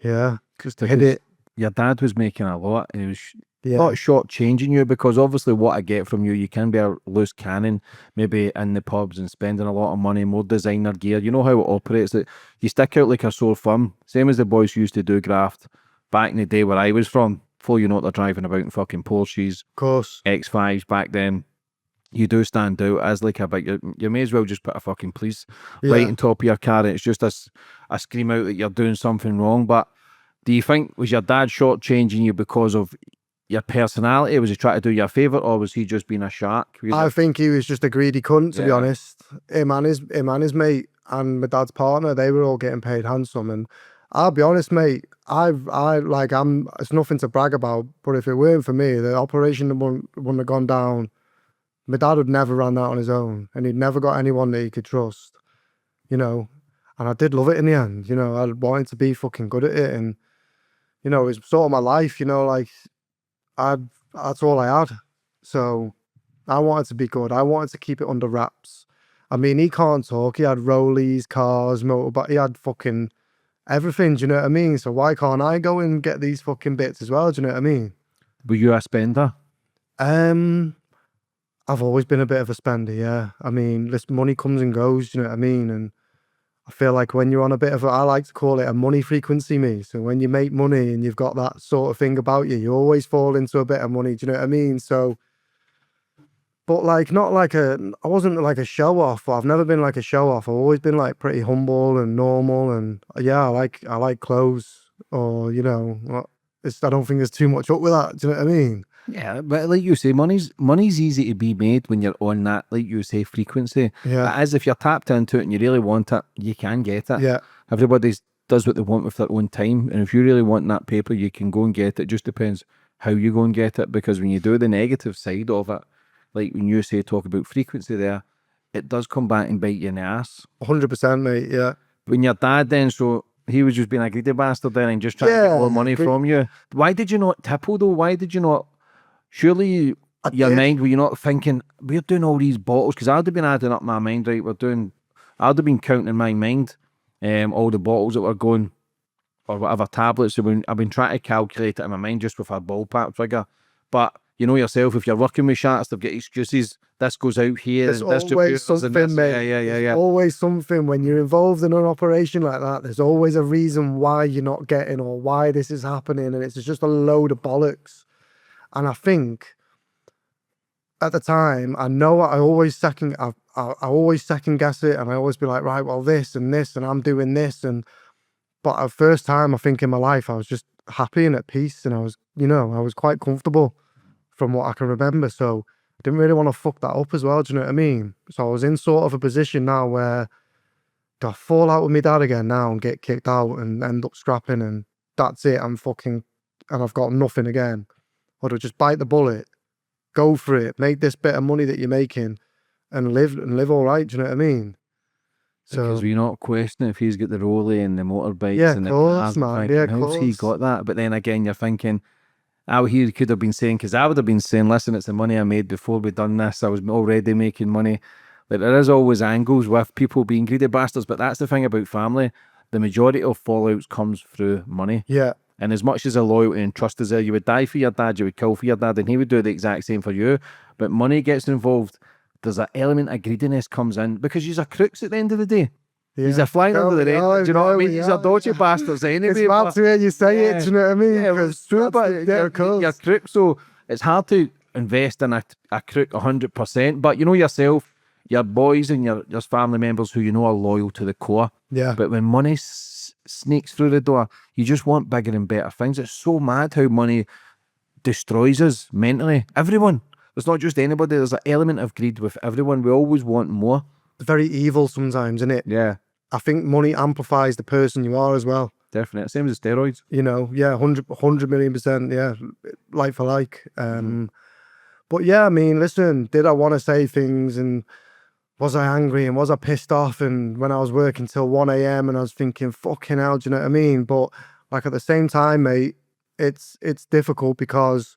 [SPEAKER 2] yeah, just hit it.
[SPEAKER 3] Your dad was making a lot, and he was
[SPEAKER 2] Yeah.
[SPEAKER 3] not short-changing you, because obviously what I get from you can be a loose cannon, maybe in the pubs and spending a lot of money, more designer gear. You know how it operates, that you stick out like a sore thumb, same as the boys used to do graft back in the day where I was from. Before you know it, they're driving about in fucking Porsches,
[SPEAKER 2] Of course.
[SPEAKER 3] X5s back then. You do stand out as like a bit. You may as well just put a fucking police light on top of your car, and it's just a scream out that you're doing something wrong. But do you think, was your dad shortchanging you because of your personality? Was he trying to do you a favour, or was he just being a shark?
[SPEAKER 2] I think he was just a greedy cunt, to be honest. Him and his mate and my dad's partner, they were all getting paid handsome. And I'll be honest, mate, it's nothing to brag about, but if it weren't for me, the operation wouldn't have gone down. My dad would never run that on his own, and he'd never got anyone that he could trust, you know. And I did love it in the end, you know. I wanted to be fucking good at it, and you know, it was sort of my life, you know. Like, that's all I had, so I wanted to be good. I wanted to keep it under wraps. I mean, he can't talk. He had rollies, cars, motorbike. He had fucking everything. Do you know what I mean? So why can't I go and get these fucking bits as well? Do you know what I mean?
[SPEAKER 3] Were you a spender?
[SPEAKER 2] I've always been a bit of a spender, yeah. I mean, this money comes and goes, you know what I mean? And I feel like when you're on a bit of I like to call it a money frequency, me. So when you make money and you've got that sort of thing about you, you always fall into a bit of money, do you know what I mean? So, but like, I wasn't like a show off. I've never been like a show off. I've always been like pretty humble and normal. And yeah, I like clothes, or, you know, I don't think there's too much up with that, do you know what I mean?
[SPEAKER 3] Yeah, but like you say, money's easy to be made when you're on that, like you say, frequency.
[SPEAKER 2] Yeah.
[SPEAKER 3] As if you're tapped into it and you really want it, you can get it.
[SPEAKER 2] Yeah.
[SPEAKER 3] Everybody does what they want with their own time, and if you really want that paper, you can go and get it. It just depends how you go and get it, because when you do the negative side of it, like when you say talk about frequency there, it does come back and bite you in the ass.
[SPEAKER 2] 100%, mate, yeah.
[SPEAKER 3] When your dad then, so he was just being a greedy bastard then and just trying to get more money from you. Why did you not tipple though? Why did you not? Surely your mind, were you not thinking, we're doing all these bottles? Because I'd have been adding up my mind, right? I'd have been counting in my mind all the bottles that were going, or whatever tablets. I've been trying to calculate it in my mind just with a ballpark figure. But you know yourself, if you're working with sharks, they've got excuses. This goes out here.
[SPEAKER 2] There's always something, mate.
[SPEAKER 3] Yeah.
[SPEAKER 2] There's always something when you're involved in an operation like that. There's always a reason why you're not getting, or why this is happening, and it's just a load of bollocks. And I think at the time, I know I always second guess it, and I always be like, right, well, this, and I'm doing this, but at first time, I think in my life, I was just happy and at peace, and I was quite comfortable. from what I can remember. So I didn't really want to fuck that up as well. Do you know what I mean? So I was in sort of a position now where do I fall out with my dad again now and get kicked out and end up scrapping and that's it, I'm fucking, and I've got nothing again? Or do I just bite the bullet, go for it, make this bit of money that you're making and live all right? Do you know what I mean?
[SPEAKER 3] Because
[SPEAKER 2] So
[SPEAKER 3] we're not questioning if he's got the rollie and the motorbikes
[SPEAKER 2] yeah,
[SPEAKER 3] and
[SPEAKER 2] of
[SPEAKER 3] the
[SPEAKER 2] course,
[SPEAKER 3] cars,
[SPEAKER 2] man.
[SPEAKER 3] thinking,
[SPEAKER 2] Yeah, of
[SPEAKER 3] how's he
[SPEAKER 2] course.
[SPEAKER 3] got that? But then again, you're thinking, out here could have been saying, because I would have been saying, listen, it's the money I made before we done this. I was already making money. But there is always angles with people being greedy bastards. But that's the thing about family. The majority of fallouts comes through money.
[SPEAKER 2] Yeah,
[SPEAKER 3] And as much as a loyalty and trust is there, you would die for your dad, you would kill for your dad, and he would do the exact same for you. But money gets involved. There's an element of greediness comes in because you're crooks at the end of the day.
[SPEAKER 2] yeah.
[SPEAKER 3] He's a flying under the radar. Do you know what I mean?
[SPEAKER 2] We
[SPEAKER 3] He's a dodgy bastards anyway.
[SPEAKER 2] It's mad
[SPEAKER 3] but-
[SPEAKER 2] to hear you say it. Do you know what I mean?
[SPEAKER 3] Yeah, well, it's true, but you're crook, so it's hard to invest in a crook 100%. But you know yourself, your boys and your family members who you know are loyal to the core.
[SPEAKER 2] Yeah.
[SPEAKER 3] But when money sneaks through the door, you just want bigger and better things. It's so mad how money destroys us mentally. Everyone. It's not just anybody. There's an element of greed with everyone. We always want more.
[SPEAKER 2] It's very evil sometimes, isn't it?
[SPEAKER 3] Yeah,
[SPEAKER 2] I think money amplifies the person you are as well.
[SPEAKER 3] definitely. Same as steroids.
[SPEAKER 2] You know, yeah, 100 million%, yeah, like for like. But yeah, I mean, listen, did I want to say things and was I angry and was I pissed off? And when I was working till 1 a.m. and I was thinking, fucking hell, do you know what I mean? But like at the same time, mate, it's difficult because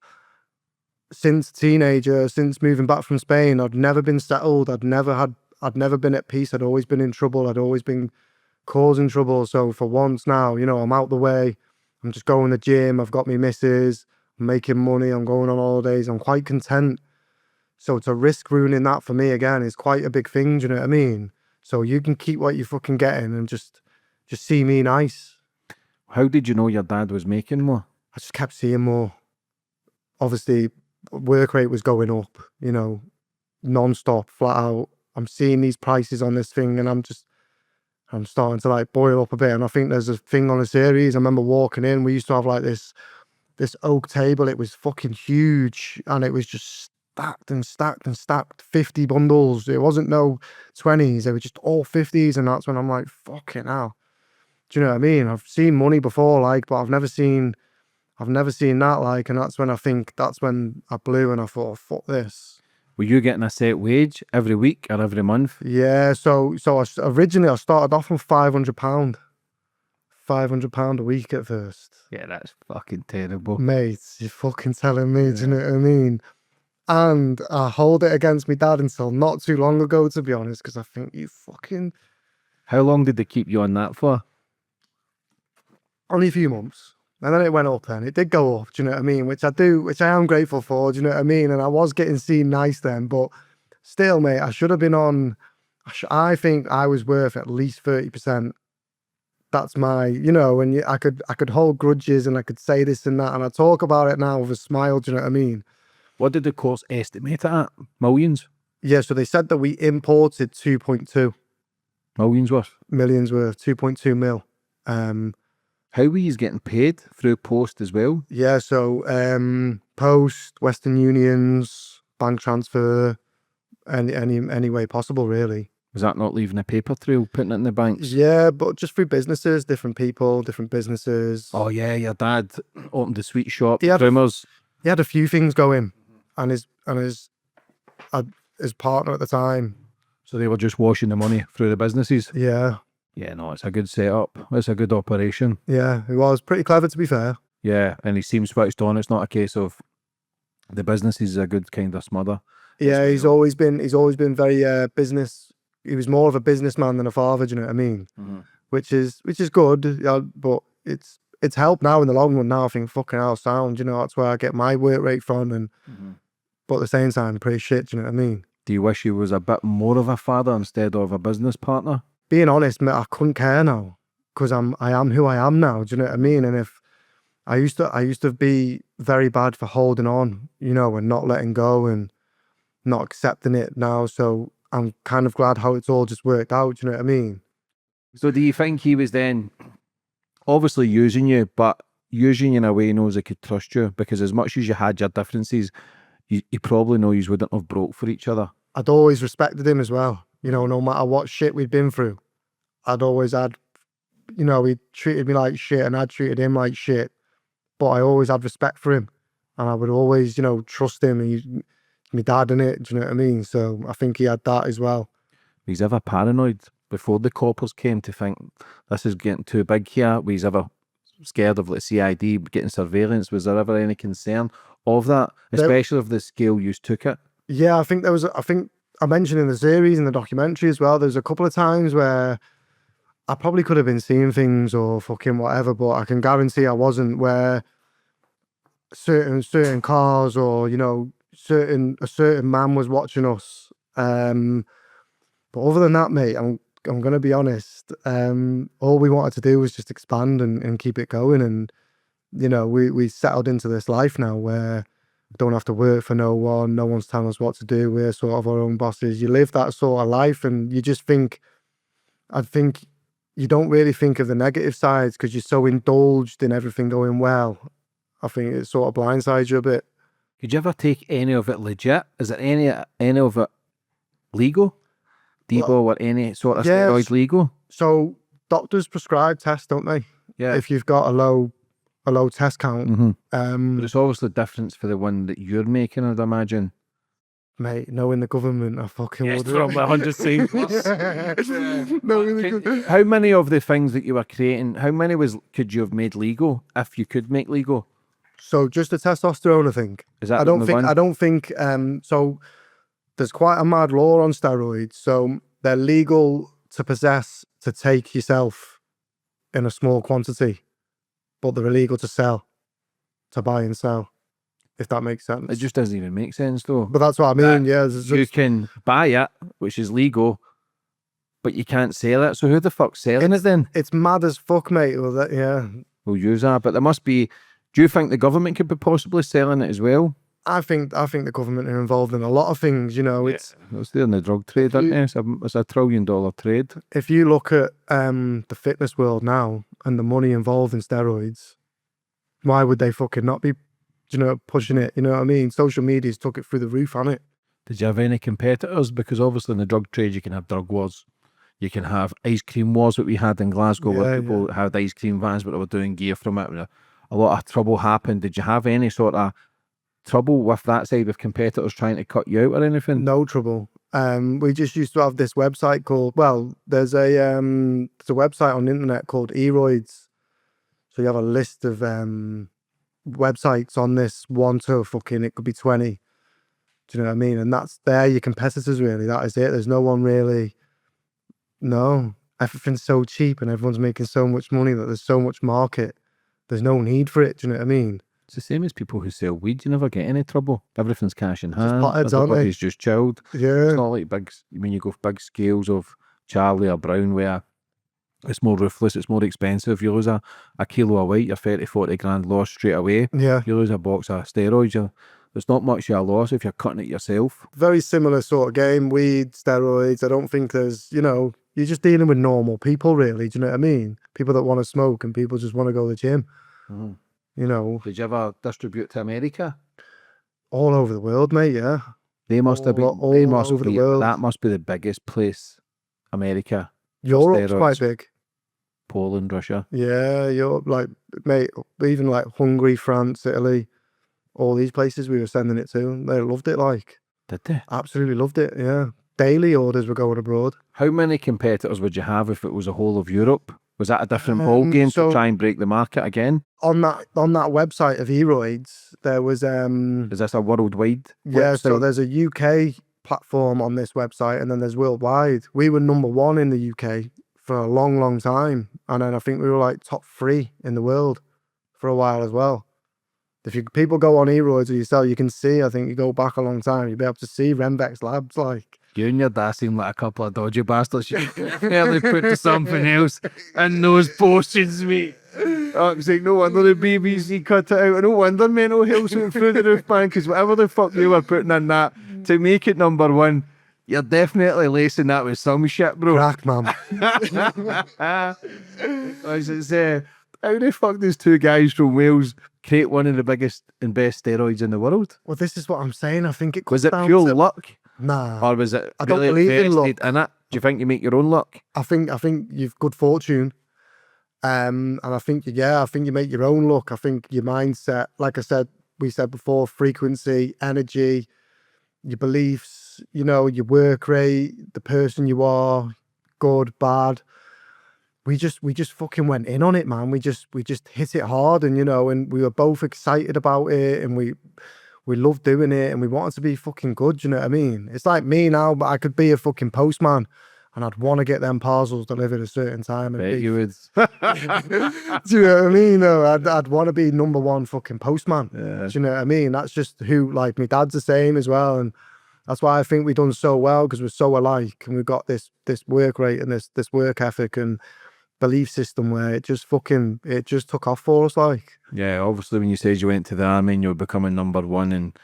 [SPEAKER 2] since teenager, since moving back from Spain, I'd never been settled. I'd never been at peace. I'd always been in trouble. I'd always been causing trouble. So for once now, you know, I'm out the way. I'm just going to the gym. I've got me missus. I'm making money. I'm going on holidays. I'm quite content. So to risk ruining that for me again is quite a big thing. Do you know what I mean? So you can keep what you're fucking getting and just see me nice.
[SPEAKER 3] How did you know your dad was making more?
[SPEAKER 2] I just kept seeing more. Obviously, work rate was going up, you know, non-stop, flat out. I'm seeing these prices on this thing and I'm starting to like boil up a bit. And I think there's a thing on a series. I remember walking in, we used to have like this oak table. It was fucking huge and it was just stacked and stacked and stacked, 50 bundles. It wasn't no 20s. They were just all 50s. And that's when I'm like, fucking hell. Do you know what I mean? I've seen money before, like, but I've never seen that, like, and that's when I blew and I thought, oh, fuck this.
[SPEAKER 3] Were you getting a set wage every week or every month?
[SPEAKER 2] Yeah, so originally I started off on £500. £500 a week at first.
[SPEAKER 3] Yeah, that's fucking terrible.
[SPEAKER 2] Mate, you're fucking telling me, do you know what I mean? And I hold it against my dad until not too long ago, to be honest, because I think you fucking...
[SPEAKER 3] How long did they keep you on that for?
[SPEAKER 2] Only a few months. And then it went up then. It did go up, do you know what I mean? Which I am grateful for, do you know what I mean? And I was getting seen nice then, but still, mate, I should have been on... I think I was worth at least 30%. That's my, you know, and I could hold grudges and I could say this and that, and I talk about it now with a smile, do you know what I mean?
[SPEAKER 3] What did the course estimate it at? Millions?
[SPEAKER 2] Yeah, so they said that we imported 2.2
[SPEAKER 3] Millions worth?
[SPEAKER 2] millions worth, 2.2 mil.
[SPEAKER 3] How were you getting paid? Through post as well?
[SPEAKER 2] Yeah, so post, Western Unions, bank transfer, any way possible, really.
[SPEAKER 3] Was that not leaving a paper trail, putting it in the banks?
[SPEAKER 2] Yeah, but just through businesses, different people, different businesses.
[SPEAKER 3] Oh yeah, your dad opened the sweet shop,
[SPEAKER 2] He had-
[SPEAKER 3] Trimmers.
[SPEAKER 2] He had a few things going, and his partner at the time.
[SPEAKER 3] So they were just washing the money through the businesses.
[SPEAKER 2] Yeah,
[SPEAKER 3] Yeah, no, it's a good setup. It's a good operation.
[SPEAKER 2] yeah, he was pretty clever, to be fair.
[SPEAKER 3] Yeah, and he seems switched on. It's not a case of the business is a good kind of smother.
[SPEAKER 2] Yeah, he's always been very business. He was more of a businessman than a father. Do you know what I mean?
[SPEAKER 3] Mm-hmm.
[SPEAKER 2] Which is good, yeah, but it's helped now in the long run. Now I think fucking hell sound. You know, that's where I get my work rate from, and but at the same time, pretty shit. Do you know what I mean?
[SPEAKER 3] Do you wish you was a bit more of a father instead of a business partner?
[SPEAKER 2] Being honest, mate, I couldn't care now because I am who I am now. Do you know what I mean? And if I used to be very bad for holding on, you know, and not letting go and not accepting it now. So I'm kind of glad how it's all just worked out. Do you know what I mean?
[SPEAKER 3] So do you think he was then obviously using you, but using you in a way he knows he could trust you? Because as much as you had your differences, you probably know you wouldn't have broke for each other.
[SPEAKER 2] I'd always respected him as well. You know, no matter what shit we'd been through, I'd always had, you know, he treated me like shit and I treated him like shit. But I always had respect for him. And I would always, you know, trust him. And he's my dad in it, do you know what I mean? So I think he had that as well.
[SPEAKER 3] Was he ever paranoid before the coppers came to think this is getting too big here? Was he ever scared of like CID getting surveillance? Was there ever any concern of that, especially of the scale you took it?
[SPEAKER 2] Yeah, I think there was. I think I mentioned in the series, in the documentary as well, there's a couple of times where I probably could have been seeing things or fucking whatever, but I can guarantee I wasn't, where certain cars or, you know, a certain man was watching us. But other than that, mate, I'm gonna be honest. All we wanted to do was just expand and keep it going, and you know, we settled into this life now where we don't have to work for no one. No one's telling us what to do. We're sort of our own bosses. You live that sort of life, and you just think. I think you don't really think of the negative sides because you're so indulged in everything going well. I think it sort of blindsides you a bit.
[SPEAKER 3] Could you ever take any of it legit? Is there any of it legal? Debo or any sort of steroid legal?
[SPEAKER 2] So doctors prescribe tests, don't they?
[SPEAKER 3] Yeah.
[SPEAKER 2] If you've got a low test count.
[SPEAKER 3] But it's obviously different for the one that you're making, I'd imagine.
[SPEAKER 2] Mate, knowing the government, I fucking would.
[SPEAKER 3] From 100 scenes. How many of the things that you were creating, how many could you have made legal if you could make legal?
[SPEAKER 2] So just the testosterone, I think.
[SPEAKER 3] Is that
[SPEAKER 2] I don't think so there's quite a mad law on steroids. So they're legal to possess, to take yourself in a small quantity, but they're illegal to sell, to buy and sell, if that makes sense.
[SPEAKER 3] It just doesn't even make sense though.
[SPEAKER 2] But that's what I mean, yeah.
[SPEAKER 3] You can buy it, which is legal, but you can't sell it. So who the fuck's selling it then?
[SPEAKER 2] It's mad as fuck, mate. Well,
[SPEAKER 3] We'll use that, but there must be. Do you think the government could be possibly selling it as well?
[SPEAKER 2] I think the government are involved in a lot of things, you know. It's
[SPEAKER 3] they're in the drug trade, aren't they? It's a $1 trillion trade.
[SPEAKER 2] If you look at the fitness world now and the money involved in steroids, why would they fucking not be, you know, pushing it? You know what I mean? Social media's took it through the roof, hasn't it?
[SPEAKER 3] Did you have any competitors? Because obviously in the drug trade you can have drug wars. You can have ice cream wars that we had in Glasgow where people had ice cream vans but they were doing gear from it. A lot of trouble happened. Did you have any sort of trouble with that side with competitors trying to cut you out or anything?
[SPEAKER 2] No trouble. We just used to have this website called, there's a website on the internet called Eroids. So you have a list of websites on this one to fucking, it could be 20. Do you know what I mean? And they're your competitors really. That is it. There's no one really. No. Everything's so cheap and everyone's making so much money that there's so much market. There's no need for it. Do you know what I mean?
[SPEAKER 3] It's the same as people who sell weed. You never get any trouble. Everything's cash in hand.
[SPEAKER 2] Everybody's
[SPEAKER 3] just chilled.
[SPEAKER 2] Yeah.
[SPEAKER 3] It's not like when you go for big scales of Charlie or Brown where it's more ruthless, it's more expensive. You lose a kilo of weight, you're 30, 40 grand loss straight away.
[SPEAKER 2] Yeah.
[SPEAKER 3] You lose a box of steroids, there's not much of a loss if you're cutting it yourself.
[SPEAKER 2] Very similar sort of game. Weed, steroids. I don't think there's, you know, you're just dealing with normal people really. Do you know what I mean? People that want to smoke and people just want to go to the gym. You know.
[SPEAKER 3] Did you ever distribute to America?
[SPEAKER 2] All over the world, mate, yeah.
[SPEAKER 3] They must have been,
[SPEAKER 2] all over the world.
[SPEAKER 3] That must be the biggest place, America.
[SPEAKER 2] Europe's quite big.
[SPEAKER 3] Poland, Russia.
[SPEAKER 2] Yeah, Europe, like, mate, even like Hungary, France, Italy, all these places we were sending it to, they loved it, like.
[SPEAKER 3] Did they?
[SPEAKER 2] Absolutely loved it, yeah. Daily orders were going abroad.
[SPEAKER 3] How many competitors would you have if it was a whole of Europe? Was that a different ball game to try and break the market again?
[SPEAKER 2] On that website of Eroids, there was
[SPEAKER 3] Is this a worldwide
[SPEAKER 2] website? So
[SPEAKER 3] website?
[SPEAKER 2] there's a UK platform on this website and then there's worldwide. We were #1 in the UK for a long, long time. And then I think we were like top 3 in the world for a while as well. If people go on Eroids or yourself, you can see, I think you go back a long time, you'll be able to see Rembeck's labs, like.
[SPEAKER 3] You and your dad seem like a couple of dodgy bastards. You nearly put to something else in those potions, mate. Oh, it's like, no wonder the BBC cut it out. No wonder mental health went through the roof, man, because whatever the fuck you were putting in that to make it #1, you're definitely lacing that with some shit, bro.
[SPEAKER 2] Crack, man.
[SPEAKER 3] How the fuck does 2 guys from Wales create one of the biggest and best steroids in the world?
[SPEAKER 2] Well, this is what I'm saying. I think it
[SPEAKER 3] Was
[SPEAKER 2] comes
[SPEAKER 3] it
[SPEAKER 2] down
[SPEAKER 3] pure
[SPEAKER 2] to
[SPEAKER 3] luck,
[SPEAKER 2] nah.
[SPEAKER 3] or was it
[SPEAKER 2] I don't
[SPEAKER 3] really
[SPEAKER 2] believe in luck.
[SPEAKER 3] invested in it? Do you think you make your own luck?
[SPEAKER 2] I think you've good fortune. And I think you make your own luck. I think your mindset, like we said before, frequency, energy, your beliefs, your work rate, the person you are, good, bad. We just fucking went in on it, man. We just hit it hard, and and we were both excited about it, and we loved doing it, and we wanted to be fucking good. You know what I mean? It's like me now, but I could be a fucking postman, and I'd want to get them parcels delivered at a certain time.
[SPEAKER 3] Bet you would.
[SPEAKER 2] Do you know what I mean? No, I'd want to be number one fucking postman.
[SPEAKER 3] Yeah.
[SPEAKER 2] Do you know what I mean? That's just who, like, my dad's the same as well, and that's why I think we've done so well, because we're so alike, and we've got this work rate and this work ethic and belief system where it just took off for us, like.
[SPEAKER 3] Yeah, obviously when you said you went to the army and you were becoming number one and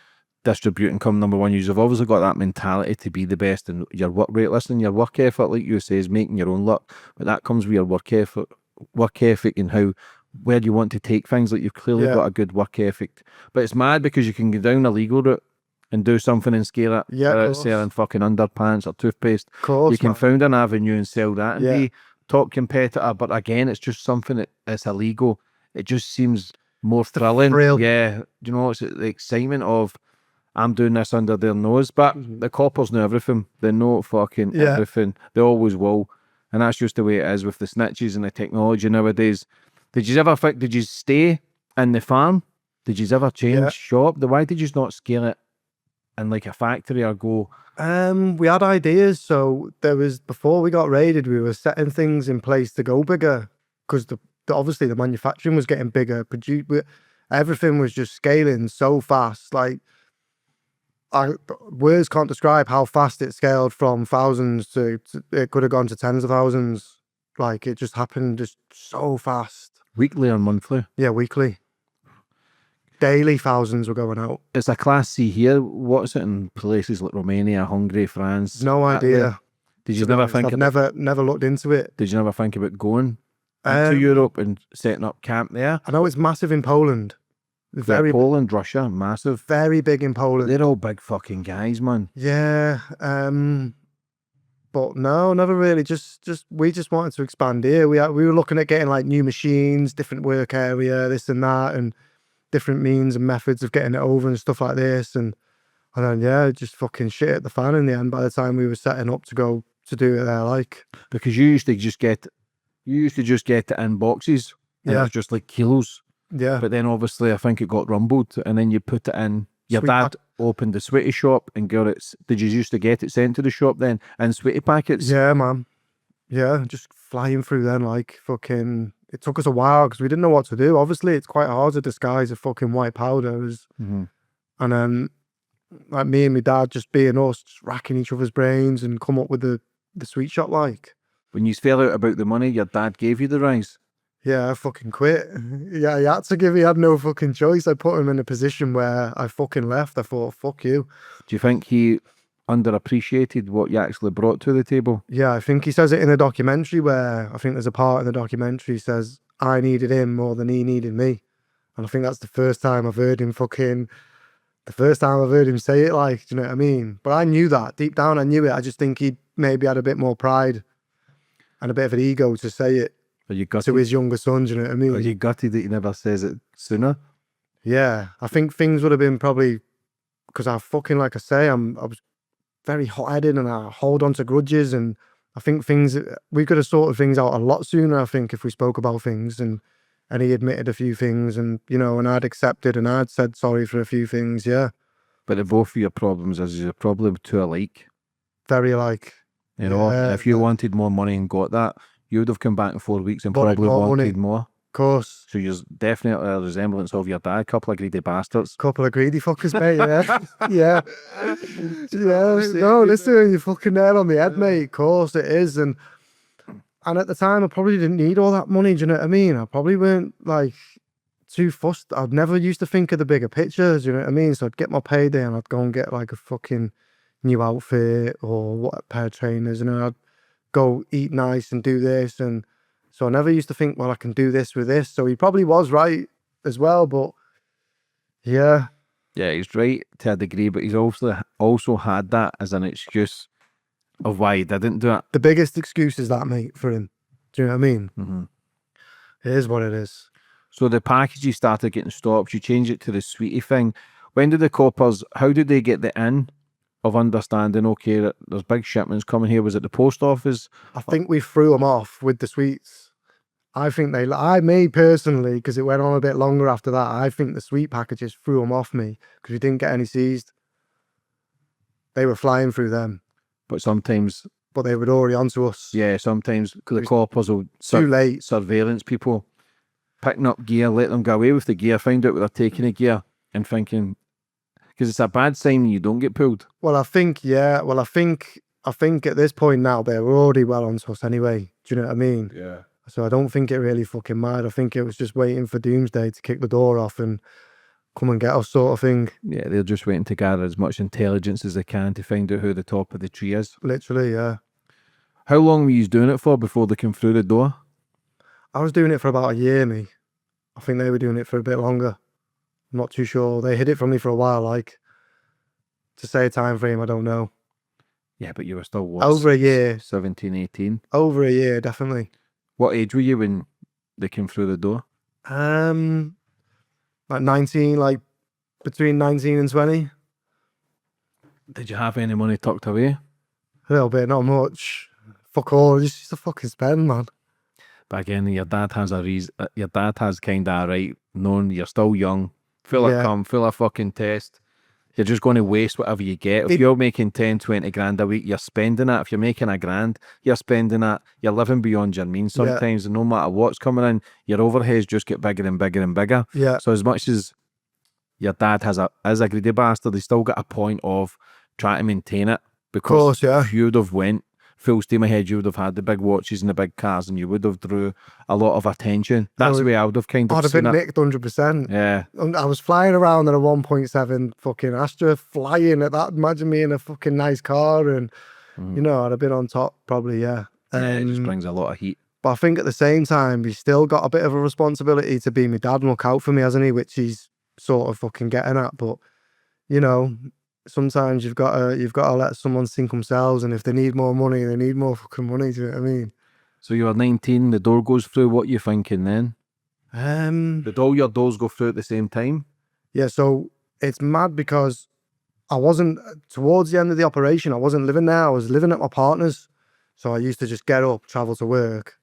[SPEAKER 3] distributing come number one, you've obviously got that mentality to be the best, and your work rate. Listen, your work effort, like you say, is making your own luck, but that comes with your work ethic and where you want to take things. Like, you've clearly got a good work ethic, but it's mad because you can go down a legal route and do something and scare it without selling fucking underpants or toothpaste.
[SPEAKER 2] Of course,
[SPEAKER 3] you can
[SPEAKER 2] man.
[SPEAKER 3] found an avenue and sell that and be top competitor, but again, it's just something that's illegal. It just seems more thrilling.
[SPEAKER 2] thrill.
[SPEAKER 3] Yeah, it's the excitement of, I'm doing this under their nose, but the coppers know everything. They know fucking everything. They always will, and that's just the way it is with the snitches and the technology nowadays. Did you stay in the farm? Did you ever change shop? Why did you not scale it in like a factory or go?
[SPEAKER 2] We had ideas. So before we got raided, we were setting things in place to go bigger, because obviously the manufacturing was getting bigger. Everything was just scaling so fast. Like, words can't describe how fast it scaled from thousands to it could have gone to tens of thousands. Like, it just happened just so fast.
[SPEAKER 3] Weekly or monthly?
[SPEAKER 2] Yeah, weekly. Daily thousands were going out.
[SPEAKER 3] It's a Class C here. What's it in places like Romania, Hungary, France?
[SPEAKER 2] No idea.
[SPEAKER 3] Did you never think?
[SPEAKER 2] I've never looked into it.
[SPEAKER 3] Did you never think about going to Europe and setting up camp there?
[SPEAKER 2] I know it's massive in Poland.
[SPEAKER 3] Poland, Russia, massive.
[SPEAKER 2] Very big in Poland.
[SPEAKER 3] They're all big fucking guys, man.
[SPEAKER 2] Yeah. But no, never really. We just wanted to expand here. We were looking at getting like new machines, different work area, this and that, and different means and methods of getting it over and stuff like this. And then just fucking shit at the fan in the end by the time we were setting up to go to do it there, like.
[SPEAKER 3] Because you used to just get it in boxes. And it was just like kilos.
[SPEAKER 2] Yeah.
[SPEAKER 3] But then obviously I think it got rumbled, and then you put it in. Your dad opened the sweetie shop and got it. Did you used to get it sent to the shop then in sweetie packets?
[SPEAKER 2] Yeah, man. Yeah, just flying through then, like, fucking. It took us a while because we didn't know what to do. Obviously, it's quite hard to disguise a fucking white powder. And then, like, me and my dad just being us, just racking each other's brains and come up with the sweet shop, like.
[SPEAKER 3] When you fell out about the money, your dad gave you the rise.
[SPEAKER 2] Yeah, I fucking quit. Yeah, he had to give. He had no fucking choice. I put him in a position where I fucking left. I thought, fuck you.
[SPEAKER 3] Do you think he underappreciated what you actually brought to the table?
[SPEAKER 2] Yeah, I think he says it in a documentary where I think there's a part in the documentary says, I needed him more than he needed me. And I think that's the first time I've heard him say it, like, do you know what I mean? But I knew that. Deep down, I knew it. I just think he maybe had a bit more pride and a bit of an ego to say it. To his younger son, do you know what I mean?
[SPEAKER 3] Are you gutted that he never says it sooner?
[SPEAKER 2] Yeah, I think things would have been probably, because I fucking, like I say, I was very hot-headed and I hold on to grudges, and I think we could have sorted things out a lot sooner, I think, if we spoke about things, and he admitted a few things, and, and I'd accepted and I'd said sorry for a few things, yeah.
[SPEAKER 3] But the both of your problems is a problem too alike.
[SPEAKER 2] Very alike.
[SPEAKER 3] If you wanted more money and got that, you would have come back in 4 weeks and probably wanted more.
[SPEAKER 2] Of course.
[SPEAKER 3] So you're definitely a resemblance of your dad. Couple of greedy bastards.
[SPEAKER 2] Couple of greedy fuckers, mate, yeah. Yeah. No, listen, you're fucking there on the head, mate. Of course it is. And at the time, I probably didn't need all that money, do you know what I mean? I probably weren't, like, too fussed. I'd never used to think of the bigger picture, do you know what I mean? So I'd get my payday and I'd go and get, like, a fucking new outfit or a pair of trainers, and then I'd go eat nice and do this. And so I never used to think, well, I can do this with this. So he probably was right as well, but Yeah.
[SPEAKER 3] Yeah, he's right to a degree, but he's also had that as an excuse of why he didn't do it.
[SPEAKER 2] The biggest excuse is that, mate, for him. Do you know what I mean?
[SPEAKER 3] Mm-hmm.
[SPEAKER 2] It is what it is.
[SPEAKER 3] So the packages started getting stopped. You changed it to the sweetie thing. When did the coppers, how did they get the in of understanding, okay, that there's big shipments coming here? Was it the post office?
[SPEAKER 2] I think we threw them off with the sweets. I think me personally, because it went on a bit longer after that, I think the sweet packages threw them off me because we didn't get any seized. They were flying through them,
[SPEAKER 3] But sometimes,
[SPEAKER 2] but they were already onto us.
[SPEAKER 3] yeah, sometimes the coppers will
[SPEAKER 2] Too late.
[SPEAKER 3] surveillance people, picking up gear, let them go away with the gear, find out where they're taking the gear, and thinking, because it's a bad sign you don't get pulled.
[SPEAKER 2] Well, I think, yeah. Well, I think at this point now, they were already well onto us anyway. Do you know what I mean?
[SPEAKER 3] Yeah.
[SPEAKER 2] So I don't think it really fucking mattered. I think it was just waiting for Doomsday to kick the door off and come and get us, sort of thing.
[SPEAKER 3] Yeah, they're just waiting to gather as much intelligence as they can to find out who the top of the tree is.
[SPEAKER 2] Literally, yeah.
[SPEAKER 3] How long were you doing it for before they came through the door?
[SPEAKER 2] I was doing it for about a year, me. I think they were doing it for a bit longer. I'm not too sure. They hid it from me for a while, like. To say a time frame, I don't know.
[SPEAKER 3] Yeah, but you were still what?
[SPEAKER 2] Over a year.
[SPEAKER 3] 17, 18?
[SPEAKER 2] Over a year, definitely.
[SPEAKER 3] What age were you when they came through the door?
[SPEAKER 2] Like 19, like between 19 and 20.
[SPEAKER 3] Did you have any money tucked away?
[SPEAKER 2] A little bit, not much. Fuck all, just used to fucking spend, man.
[SPEAKER 3] But again, your dad has a reason. Your dad has kind of a right, knowing you're still young, full of cum, full of fucking test. You're just going to waste whatever you get. If you're making 10, 20 grand a week, you're spending it. If you're making a grand, you're spending it. You're living beyond your means sometimes. And no matter what's coming in, your overheads just get bigger and bigger and bigger.
[SPEAKER 2] Yeah.
[SPEAKER 3] So as much as your dad is a greedy bastard, he's still got a point of trying to maintain it. Because
[SPEAKER 2] of course, yeah.
[SPEAKER 3] if you'd have went full steam ahead, you would have had the big watches and the big cars, and you would have drew a lot of attention. That's the way I would have kind of
[SPEAKER 2] I'd have been nicked 100%.
[SPEAKER 3] Yeah.
[SPEAKER 2] I was flying around in a 1.7 fucking Astra, flying at that. Imagine me in a fucking nice car, and you know, I'd have been on top probably, yeah.
[SPEAKER 3] It just brings a lot of heat.
[SPEAKER 2] But I think at the same time, he's still got a bit of a responsibility to be my dad and look out for me, hasn't he? Which he's sort of fucking getting at. But you know, sometimes you've got to let someone sink themselves, and if they need more money, they need more fucking money. Do you know what I mean?
[SPEAKER 3] So you were 19, the door goes through. What you thinking then? Did all your doors go through at the same time?
[SPEAKER 2] Yeah. So it's mad because I wasn't towards the end of the operation. I wasn't living there. I was living at my partner's. So I used to just get up, travel to work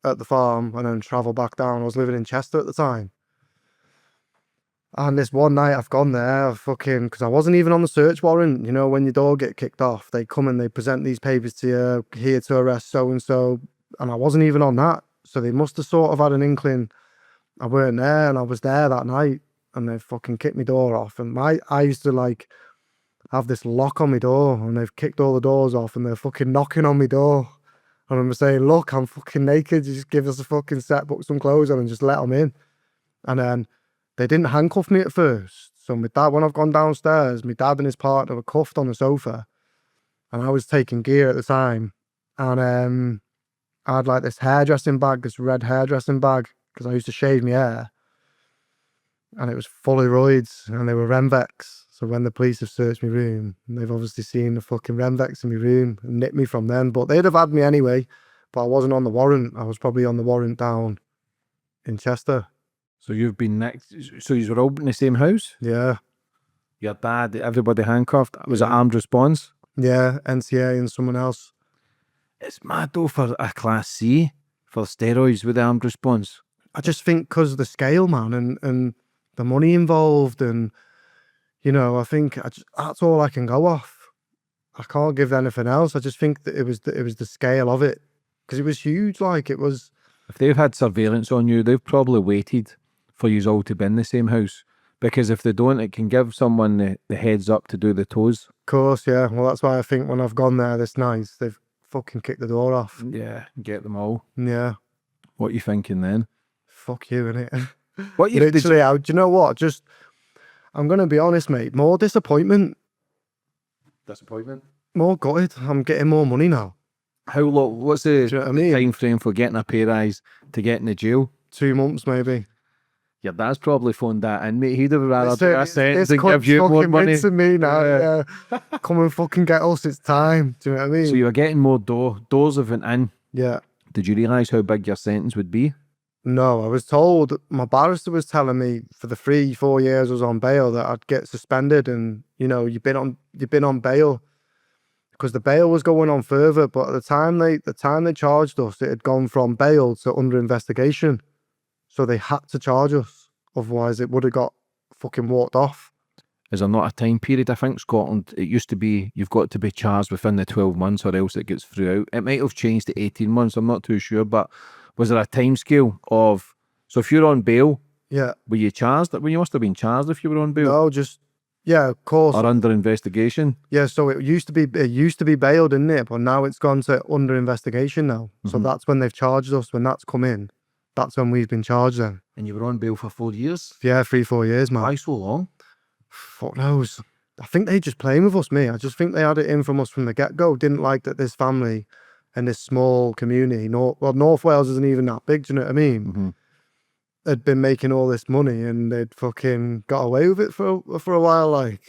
[SPEAKER 2] at the farm, and then travel back down. I was living in Chester at the time. And this one night I've gone there, because I wasn't even on the search warrant. You know, when your door get kicked off, they come and they present these papers to you, here to arrest so-and-so. And I wasn't even on that. So they must have sort of had an inkling I weren't there, and I was there that night. And they fucking kicked my door off. And I used to like have this lock on my door, and they've kicked all the doors off, and they're fucking knocking on my door. And I'm saying, look, I'm fucking naked. Just give us a fucking set, put some clothes on, and just let them in. And then they didn't handcuff me at first. So my dad, when I've gone downstairs, my dad and his partner were cuffed on the sofa, and I was taking gear at the time. And I had like this hairdressing bag, this red hairdressing bag, because I used to shave my hair. And it was full of roids, and they were Remvex. So when the police have searched my room, they've obviously seen the fucking Remvex in my room and nipped me from then. But they'd have had me anyway, but I wasn't on the warrant. I was probably on the warrant down in Chester.
[SPEAKER 3] So you've been next. So you were all in the same house?
[SPEAKER 2] Yeah.
[SPEAKER 3] Your dad, everybody handcuffed. Was it armed response?
[SPEAKER 2] Yeah, NCA and someone else.
[SPEAKER 3] It's mad though for a class C for steroids with the armed response.
[SPEAKER 2] I just think because of the scale, man, and the money involved, and you know, I think that's all I can go off. I can't give anything else. I just think that it was the scale of it, because it was huge. Like it was.
[SPEAKER 3] If they've had surveillance on you, they've probably waited for you all to be in the same house, because if they don't, it can give someone the heads up to do the toes.
[SPEAKER 2] Of course, yeah. Well, that's why I think when I've gone there this night, they've fucking kicked the door off.
[SPEAKER 3] Yeah, get them all.
[SPEAKER 2] Yeah.
[SPEAKER 3] What you thinking then?
[SPEAKER 2] Fuck you, innit?
[SPEAKER 3] What you
[SPEAKER 2] literally? Do you know what? Just, I'm gonna be honest, mate. More disappointment.
[SPEAKER 3] Disappointment.
[SPEAKER 2] More gutted. I'm getting more money now.
[SPEAKER 3] How long? What's the
[SPEAKER 2] Do you know what I mean?
[SPEAKER 3] time frame for getting a pay rise to getting the jail?
[SPEAKER 2] 2 months, maybe.
[SPEAKER 3] Your dad's probably phoned that in, mate. He'd have rather do a
[SPEAKER 2] This
[SPEAKER 3] sentence and
[SPEAKER 2] cunt's
[SPEAKER 3] give you more
[SPEAKER 2] fucking
[SPEAKER 3] money.
[SPEAKER 2] rinsing me now. Yeah. Come and fucking get us. It's time. Do you know what I mean?
[SPEAKER 3] So you were getting more doors have went in.
[SPEAKER 2] Yeah.
[SPEAKER 3] Did you realise how big your sentence would be?
[SPEAKER 2] No, I was told, my barrister was telling me for the 3-4 years I was on bail that I'd get suspended, and you know, you've been on bail, because the bail was going on further, but at the time they charged us, it had gone from bail to under investigation. So they had to charge us, otherwise it would have got fucking walked off.
[SPEAKER 3] Is there not a time period? I think Scotland, it used to be you've got to be charged within the 12 months or else it gets through out. It might have changed to 18 months, I'm not too sure, but was there a time scale of, so if you're on bail,
[SPEAKER 2] Yeah.
[SPEAKER 3] were you charged? Well, you must have been charged if you were on bail.
[SPEAKER 2] No, just, yeah, of course.
[SPEAKER 3] Or under investigation.
[SPEAKER 2] Yeah, so it used to be bail, didn't it? But now it's gone to under investigation now. So that's when they've charged us. When that's come in, that's when we've been charged then.
[SPEAKER 3] And you were on bail for 4 years?
[SPEAKER 2] Yeah, 3-4 years, man.
[SPEAKER 3] Why so long?
[SPEAKER 2] Fuck knows. I think they just playing with us, mate. I just think they had it in from us from the get-go. Didn't like that this family and this small community, North Wales isn't even that big, do you know what I mean? Had been making all this money and they'd fucking got away with it for a while, like.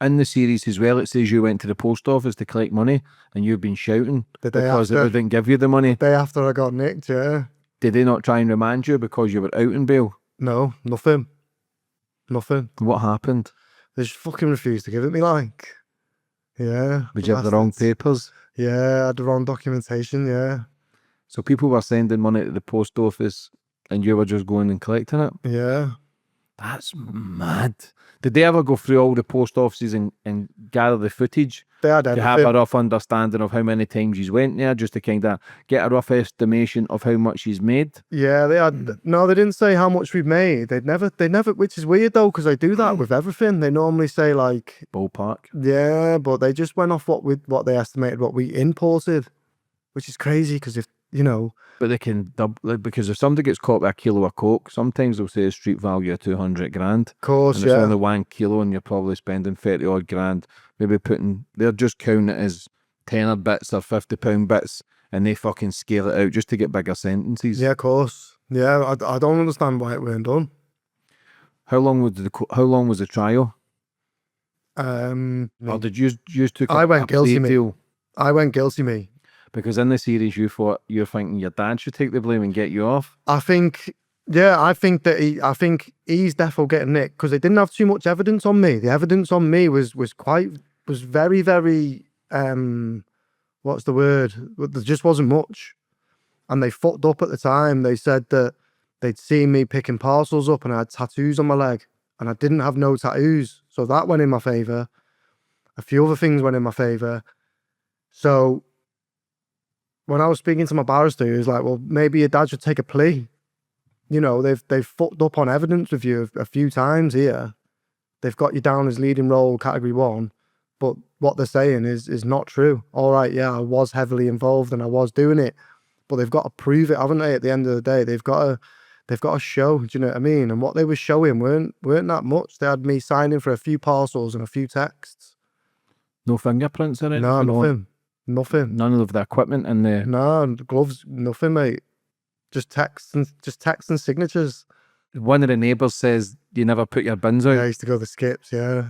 [SPEAKER 3] In the series as well, it says you went to the post office to collect money and you've been shouting
[SPEAKER 2] The day
[SPEAKER 3] because they
[SPEAKER 2] after.
[SPEAKER 3] didn't give you the money.
[SPEAKER 2] The day after I got nicked, yeah.
[SPEAKER 3] Did they not try and remind you because you were out in bail?
[SPEAKER 2] No, nothing. Nothing.
[SPEAKER 3] What happened?
[SPEAKER 2] They just fucking refused to give it me, like. Yeah.
[SPEAKER 3] Did you have the wrong
[SPEAKER 2] bastards.
[SPEAKER 3] papers?
[SPEAKER 2] Yeah, I had the wrong documentation, yeah.
[SPEAKER 3] So people were sending money to the post office and you were just going and collecting it?
[SPEAKER 2] Yeah.
[SPEAKER 3] That's mad. Did they ever go through all the post offices and gather the footage
[SPEAKER 2] They had
[SPEAKER 3] to
[SPEAKER 2] everything.
[SPEAKER 3] have a rough understanding of how many times you went there, just to kind of get a rough estimation of how much he's made?
[SPEAKER 2] Yeah, they had. No, they didn't say how much we've made. They never, which is weird though, because they do that with everything. They normally say like,
[SPEAKER 3] Ballpark.
[SPEAKER 2] yeah, but they just went off what they estimated what we imported, which is crazy because if, you know.
[SPEAKER 3] But they can double, because if somebody gets caught with a kilo of coke, sometimes they'll say a street value of 200 grand.
[SPEAKER 2] Of course,
[SPEAKER 3] And it's
[SPEAKER 2] yeah.
[SPEAKER 3] only 1 kilo and you're probably spending 30 odd grand. Maybe they're just counting it as tenner bits or £50 bits and they fucking scale it out just to get bigger sentences.
[SPEAKER 2] Yeah, of course. Yeah, I don't understand why it weren't done.
[SPEAKER 3] How long was the trial? Or did you took
[SPEAKER 2] I went
[SPEAKER 3] a
[SPEAKER 2] guilty,
[SPEAKER 3] plea
[SPEAKER 2] mate.
[SPEAKER 3] deal?
[SPEAKER 2] I went guilty, me.
[SPEAKER 3] Because in the series you're thinking your dad should take the blame and get you off.
[SPEAKER 2] I think he's definitely getting nicked because they didn't have too much evidence on me. The evidence on me was very, very, what's the word? There just wasn't much. And they fucked up at the time. They said that they'd seen me picking parcels up and I had tattoos on my leg and I didn't have no tattoos. So that went in my favour. A few other things went in my favour. So when I was speaking to my barrister, he was like, well, maybe your dad should take a plea. You know, they've fucked up on evidence with you a few times here. They've got you down as leading role category 1, but what they're saying is not true. All right, yeah, I was heavily involved and I was doing it, but they've got to prove it, haven't they? At the end of the day, they've got to show. Do you know what I mean? And what they were showing weren't that much. They had me signing for a few parcels and a few texts.
[SPEAKER 3] No fingerprints in it?
[SPEAKER 2] No, nothing.
[SPEAKER 3] None of the equipment in the...
[SPEAKER 2] No, gloves, nothing, mate. Just texts and signatures.
[SPEAKER 3] One of the neighbours says you never put your bins out.
[SPEAKER 2] Yeah, I used to go to the skips, yeah.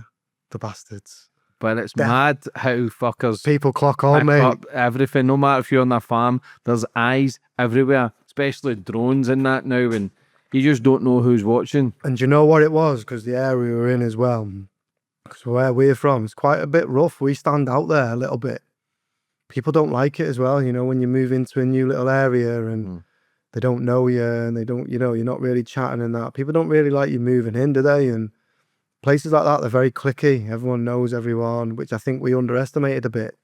[SPEAKER 2] The bastards.
[SPEAKER 3] But it's mad how fuckers
[SPEAKER 2] People clock on,
[SPEAKER 3] pick
[SPEAKER 2] mate.
[SPEAKER 3] up everything. No matter if you're on a farm, there's eyes everywhere, especially drones and that now, and you just don't know who's watching.
[SPEAKER 2] And you know what it was? Because the area we were in as well, because where we're from, it's quite a bit rough. We stand out there a little bit. People don't like it as well, you know, when you move into a new little area and they don't know you and they don't, you know, you're not really chatting and that. People don't really like you moving in, do they? And places like that, they're very cliquey. Everyone knows everyone, which I think we underestimated a bit,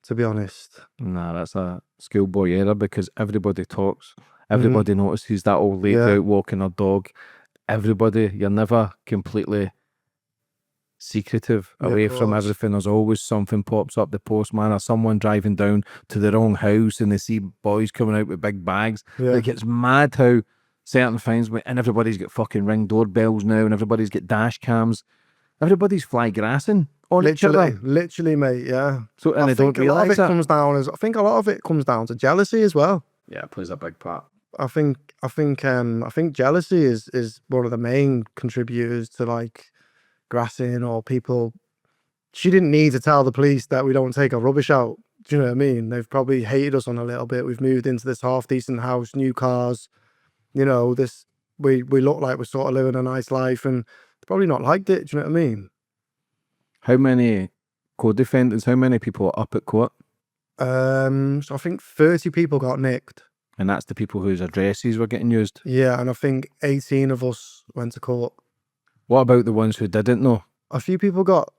[SPEAKER 2] to be honest.
[SPEAKER 3] Nah, that's a schoolboy error because everybody talks. Everybody notices that old lady out walking her dog. Everybody, you're never completely secretive away from everything. There's always something pops up, the postman or someone driving down to the wrong house and they see boys coming out with big bags. Like, it's mad how certain things, and everybody's got fucking Ring doorbells now and everybody's got dash cams. Everybody's fly grassing on each other.
[SPEAKER 2] Literally, mate, yeah.
[SPEAKER 3] So, and I don't realise that.
[SPEAKER 2] I think a lot of it comes down to jealousy as well.
[SPEAKER 3] Yeah, it plays a big part.
[SPEAKER 2] I think jealousy is one of the main contributors to like grassing or people. She didn't need to tell the police that we don't take our rubbish out. Do you know what I mean? They've probably hated us on a little bit. We've moved into this half decent house, new cars. You know, we look like we're sort of living a nice life, and probably not liked it. Do you know what I mean?
[SPEAKER 3] How many co-defendants, how many people are up at court?
[SPEAKER 2] So I think 30 people got nicked.
[SPEAKER 3] And that's the people whose addresses were getting used.
[SPEAKER 2] Yeah, and I think 18 of us went to court.
[SPEAKER 3] What about the ones who didn't know?
[SPEAKER 2] A few people got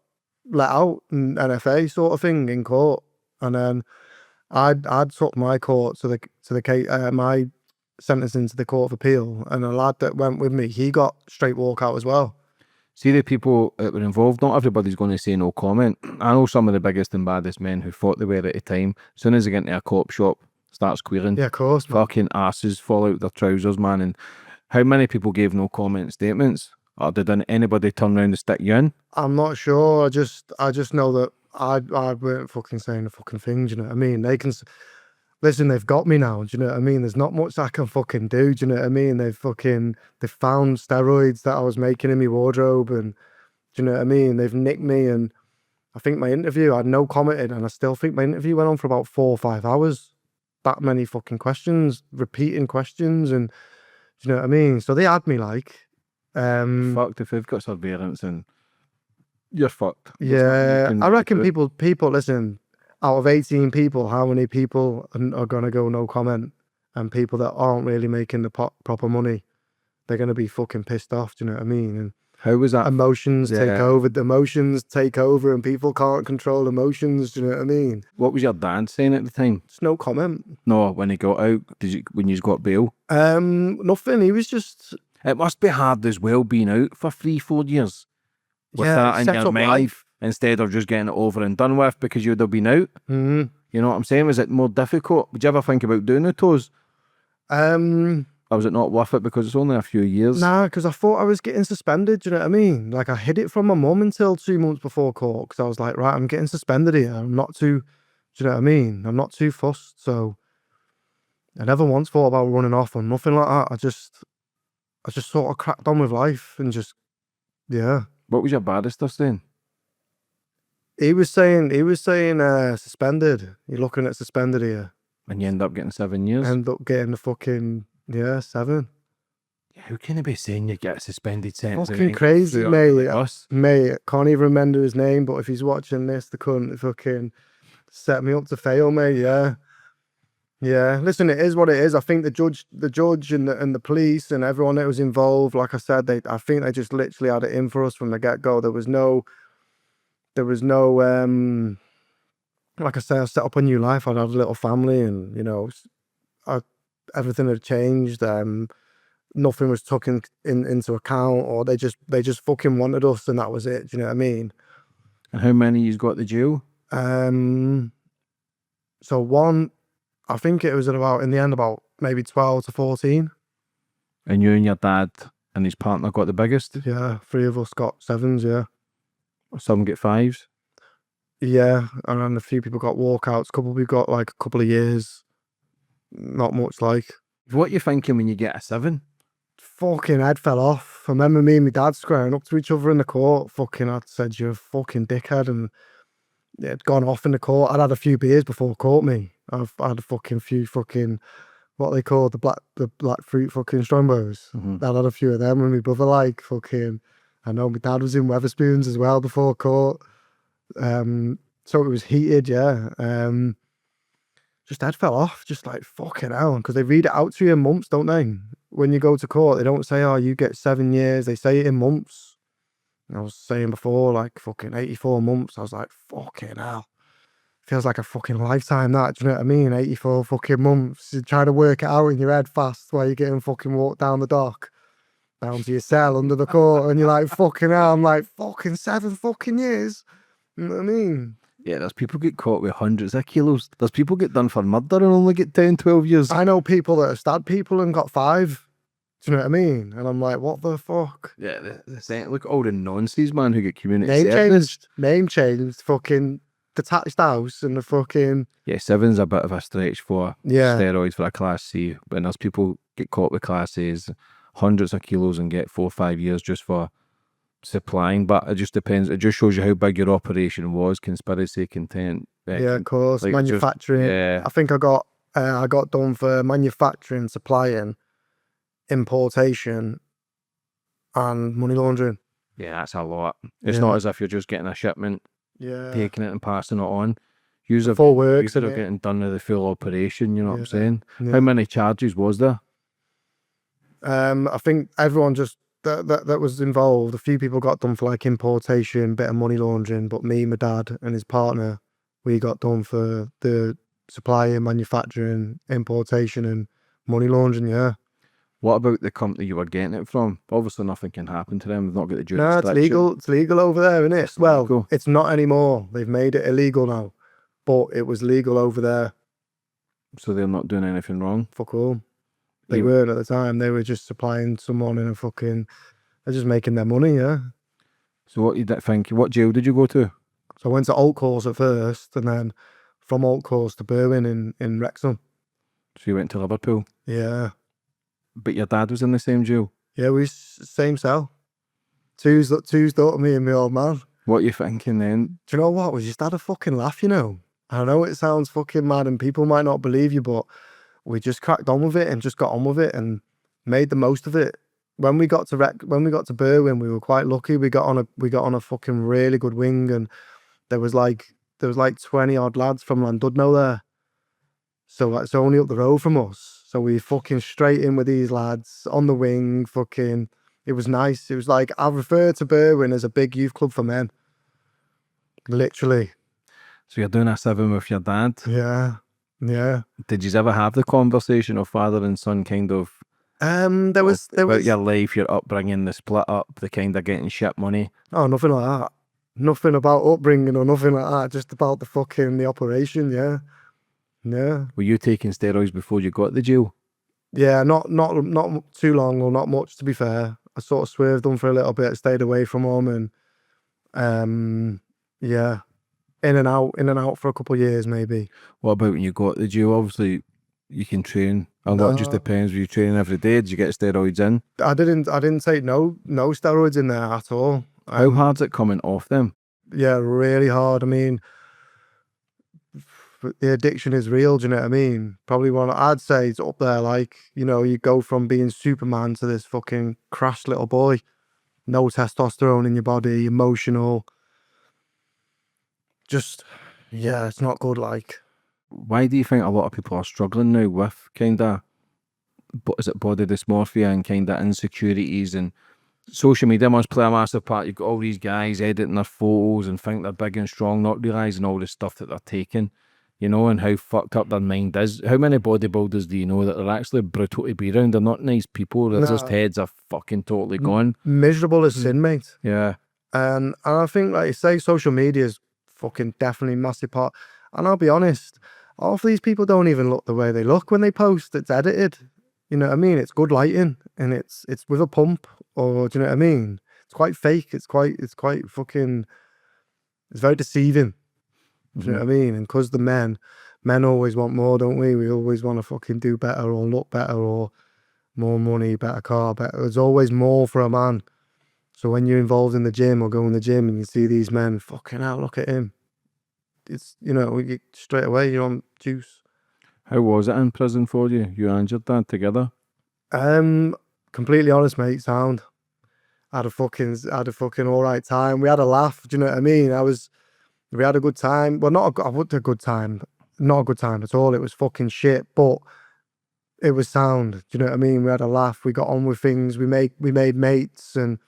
[SPEAKER 2] let out in NFA sort of thing in court, and then I'd took my court to the case, my sentencing to the Court of Appeal, and a lad that went with me, he got straight walkout as well.
[SPEAKER 3] See the people that were involved, not everybody's going to say no comment. I know some of the biggest and baddest men who thought they were at the time. As soon as they get into a cop shop, start squealing.
[SPEAKER 2] Yeah, of course, man.
[SPEAKER 3] Fucking asses fall out their trousers, man. And how many people gave no comment statements? Or did anybody turn around and stick you in?
[SPEAKER 2] I'm not sure. I just know that I weren't fucking saying a fucking thing. Do you know what I mean? They can listen. They've got me now. Do you know what I mean? There's not much I can fucking do. Do you know what I mean? They found steroids that I was making in my wardrobe, and do you know what I mean? They've nicked me, and I think my interview, I had no commented, and I still think my interview went on for about 4 or 5 hours. That many fucking questions, repeating questions, and do you know what I mean? So they had me like.
[SPEAKER 3] Fucked if they've got surveillance and you're fucked.
[SPEAKER 2] Yeah, I reckon people listen, out of 18 people, how many people are going to go no comment? And people that aren't really making the proper money, they're going to be fucking pissed off. Do you know what I mean? And
[SPEAKER 3] how was that?
[SPEAKER 2] Emotions take over. The emotions take over, and people can't control emotions. Do you know what I mean?
[SPEAKER 3] What was your dad saying at the time?
[SPEAKER 2] It's no comment.
[SPEAKER 3] No, when he got out, when you got bail?
[SPEAKER 2] Nothing. He was just.
[SPEAKER 3] It must be hard as well being out for 3-4 years with that in your mind, life. Instead of just getting it over and done with because you'd have been out.
[SPEAKER 2] Mm-hmm.
[SPEAKER 3] You know what I'm saying? Was it more difficult? Would you ever think about doing the toes? Or was it not worth it because it's only a few years?
[SPEAKER 2] Nah, because I thought I was getting suspended. Do you know what I mean? Like, I hid it from my mum until 2 months before court, because I was like, right, I'm getting suspended here. I'm not too, do you know what I mean? I'm not too fussed. So I never once thought about running off or nothing like that. I just sort of cracked on with life and just, yeah.
[SPEAKER 3] What was your barrister saying?
[SPEAKER 2] He was saying suspended. You're looking at suspended here.
[SPEAKER 3] And you end up getting 7 years?
[SPEAKER 2] End up getting the fucking, 7.
[SPEAKER 3] How can he be saying you get a suspended sentence?
[SPEAKER 2] Fucking crazy, mate. Mate, can't even remember his name, but if he's watching this, the cunt fucking set me up to fail, mate, yeah. Yeah, listen, it is what it is. I think the judge and the police and everyone that was involved, like I said, I think they just literally had it in for us from the get-go. There was no, like I said, I set up a new life. I'd had a little family, and, you know, everything had changed. Nothing was taken into account, or they just fucking wanted us, and that was it. Do you know what I mean?
[SPEAKER 3] And how many you've got the jail?
[SPEAKER 2] So one, I think it was in the end about maybe 12 to 14.
[SPEAKER 3] And you and your dad and his partner got the biggest?
[SPEAKER 2] Yeah, 3 of us got 7s, yeah.
[SPEAKER 3] Some get 5s?
[SPEAKER 2] Yeah, and then a few people got walkouts. A couple people got like a couple of years. Not much like.
[SPEAKER 3] What are you thinking when you get a 7?
[SPEAKER 2] Fucking head fell off. I remember me and my dad squaring up to each other in the court. Fucking, I said, you're a fucking dickhead. And it had gone off in the court. I'd had a few beers before it caught me. I've had a fucking few fucking, what they call the black fruit fucking Strombos.
[SPEAKER 3] Mm-hmm.
[SPEAKER 2] I'd had a few of them with my brother, like, fucking, I know my dad was in Weatherspoons as well before court. So it was heated, yeah. Just head fell off, just like fucking hell, because they read it out to you in months, don't they? When you go to court, they don't say, oh, you get 7 years. They say it in months. And I was saying before, like, fucking 84 months. I was like, fucking hell. Feels like a fucking lifetime, that. Do you know what I mean? 84 fucking months. You try to work it out in your head fast while you're getting fucking walked down the dock, down to your cell under the court, and you're like, fucking hell. I'm like, fucking 7 fucking years. You know what I mean?
[SPEAKER 3] Yeah, there's people get caught with hundreds of kilos. There's people get done for murder and only get 10, 12 years.
[SPEAKER 2] I know people that have stabbed people and got 5. Do you know what I mean? And I'm like, what the fuck?
[SPEAKER 3] Yeah, look at all the nonsense, man, who get community service.
[SPEAKER 2] Name changed. Fucking detached house and the fucking
[SPEAKER 3] Yeah, 7's a bit of a stretch for
[SPEAKER 2] yeah.
[SPEAKER 3] steroids for a Class C. When there's people get caught with Class A's, hundreds of kilos and get 4 or 5 years just for supplying. But it just depends. It just shows you how big your operation was. Conspiracy, content.
[SPEAKER 2] Yeah, of course.
[SPEAKER 3] like,
[SPEAKER 2] Manufacturing.
[SPEAKER 3] yeah.
[SPEAKER 2] I think I got done for manufacturing, supplying, importation, and money laundering.
[SPEAKER 3] Yeah, that's a lot. It's
[SPEAKER 2] Yeah.
[SPEAKER 3] not as if you're just getting a shipment,
[SPEAKER 2] Yeah.
[SPEAKER 3] taking it and passing it on. You're
[SPEAKER 2] The full works, innit?
[SPEAKER 3] getting done with the full operation, you know what I'm
[SPEAKER 2] Yeah.
[SPEAKER 3] saying?
[SPEAKER 2] Yeah.
[SPEAKER 3] How many charges was there?
[SPEAKER 2] I think everyone just that was involved. A few people got done for like importation, bit of money laundering, but me, my dad, and his partner, we got done for the supplying, manufacturing, importation, and money laundering. Yeah.
[SPEAKER 3] What about the company you were getting it from? Obviously, nothing can happen to them. They've not got the
[SPEAKER 2] No, it's
[SPEAKER 3] jurisdiction.
[SPEAKER 2] legal. It's legal over there, isn't it? Well,
[SPEAKER 3] legal.
[SPEAKER 2] it's not anymore. They've made it illegal now, but it was legal over there.
[SPEAKER 3] So they're not doing anything wrong.
[SPEAKER 2] Fuck all. They
[SPEAKER 3] You-
[SPEAKER 2] weren't at the time. They were just supplying someone in a fucking. They're just making their money, yeah.
[SPEAKER 3] So what you think? What jail did you go to?
[SPEAKER 2] So I went to Old Course at first, and then from Old Course to Berwyn in Wrexham.
[SPEAKER 3] So you went to Liverpool.
[SPEAKER 2] Yeah.
[SPEAKER 3] But your dad was in the same jail.
[SPEAKER 2] Yeah, we same cell. Two's daughter, me and my old man.
[SPEAKER 3] What you thinking then?
[SPEAKER 2] Do you know what? We just had a fucking laugh, you know. I know it sounds fucking mad and people might not believe you, but we just cracked on with it and just got on with it and made the most of it. When we got to Berwyn, we were quite lucky. We got on a fucking really good wing, and there was like 20 odd lads from Llandudno there. So it's only up the road from us. So we fucking straight in with these lads on the wing. Fucking, it was nice. It was like, I refer to Berwyn as a big youth club for men. Literally.
[SPEAKER 3] So you're doing a 7 with your dad.
[SPEAKER 2] Yeah. Yeah.
[SPEAKER 3] Did you ever have the conversation of father and son kind of
[SPEAKER 2] There was
[SPEAKER 3] about your life, your upbringing, the split up, the kind of getting shit money?
[SPEAKER 2] Oh, nothing like that. Nothing about upbringing or nothing like that. Just about the operation. Yeah. Yeah.
[SPEAKER 3] Were you taking steroids before you got the jail?
[SPEAKER 2] Yeah, not too long or not much, to be fair. I sort of swerved them for a little bit, stayed away from them, and yeah, in and out for a couple of years maybe.
[SPEAKER 3] What about when you got the jail? Obviously, you can train a lot. It just depends. Were you training every day? Did you get steroids in?
[SPEAKER 2] I didn't take no steroids in there at all.
[SPEAKER 3] How hard's it coming off them?
[SPEAKER 2] Yeah, really hard. I mean, the addiction is real, do you know what I mean? Probably I'd say it's up there, like, you know, you go from being Superman to this fucking crashed little boy. No testosterone in your body, emotional. Just, yeah, it's not good, like.
[SPEAKER 3] Why do you think a lot of people are struggling now with kind of, is it body dysmorphia and kind of insecurities, and social media must play a massive part? You've got all these guys editing their photos and think they're big and strong, not realising all the stuff that they're taking. You know, and how fucked up their mind is. How many bodybuilders do you know that are actually brutal to be around? They're not nice people. Their just heads are fucking totally gone.
[SPEAKER 2] Miserable as sin, mate.
[SPEAKER 3] Yeah.
[SPEAKER 2] And I think, like you say, social media is fucking definitely a massive part. And I'll be honest, half these people don't even look the way they look when they post. It's edited. You know what I mean? It's good lighting and it's with a pump, or do you know what I mean? It's quite fake. It's quite fucking, it's very deceiving. Do you know what I mean? And because the men always want more, don't we? We always want to fucking do better or look better or more money, better car, better. There's always more for a man. So when you're involved in the gym or go in the gym and you see these men, fucking hell, look at him. It's, you know, straight away you're on juice.
[SPEAKER 3] How was it in prison for you? You and your dad together?
[SPEAKER 2] Completely honest, mate, sound. I had a fucking all right time. We had a laugh, do you know what I mean? We had a good time. Well, not a good time at all. It was fucking shit, but it was sound. Do you know what I mean? We had a laugh. We got on with things. We made mates, and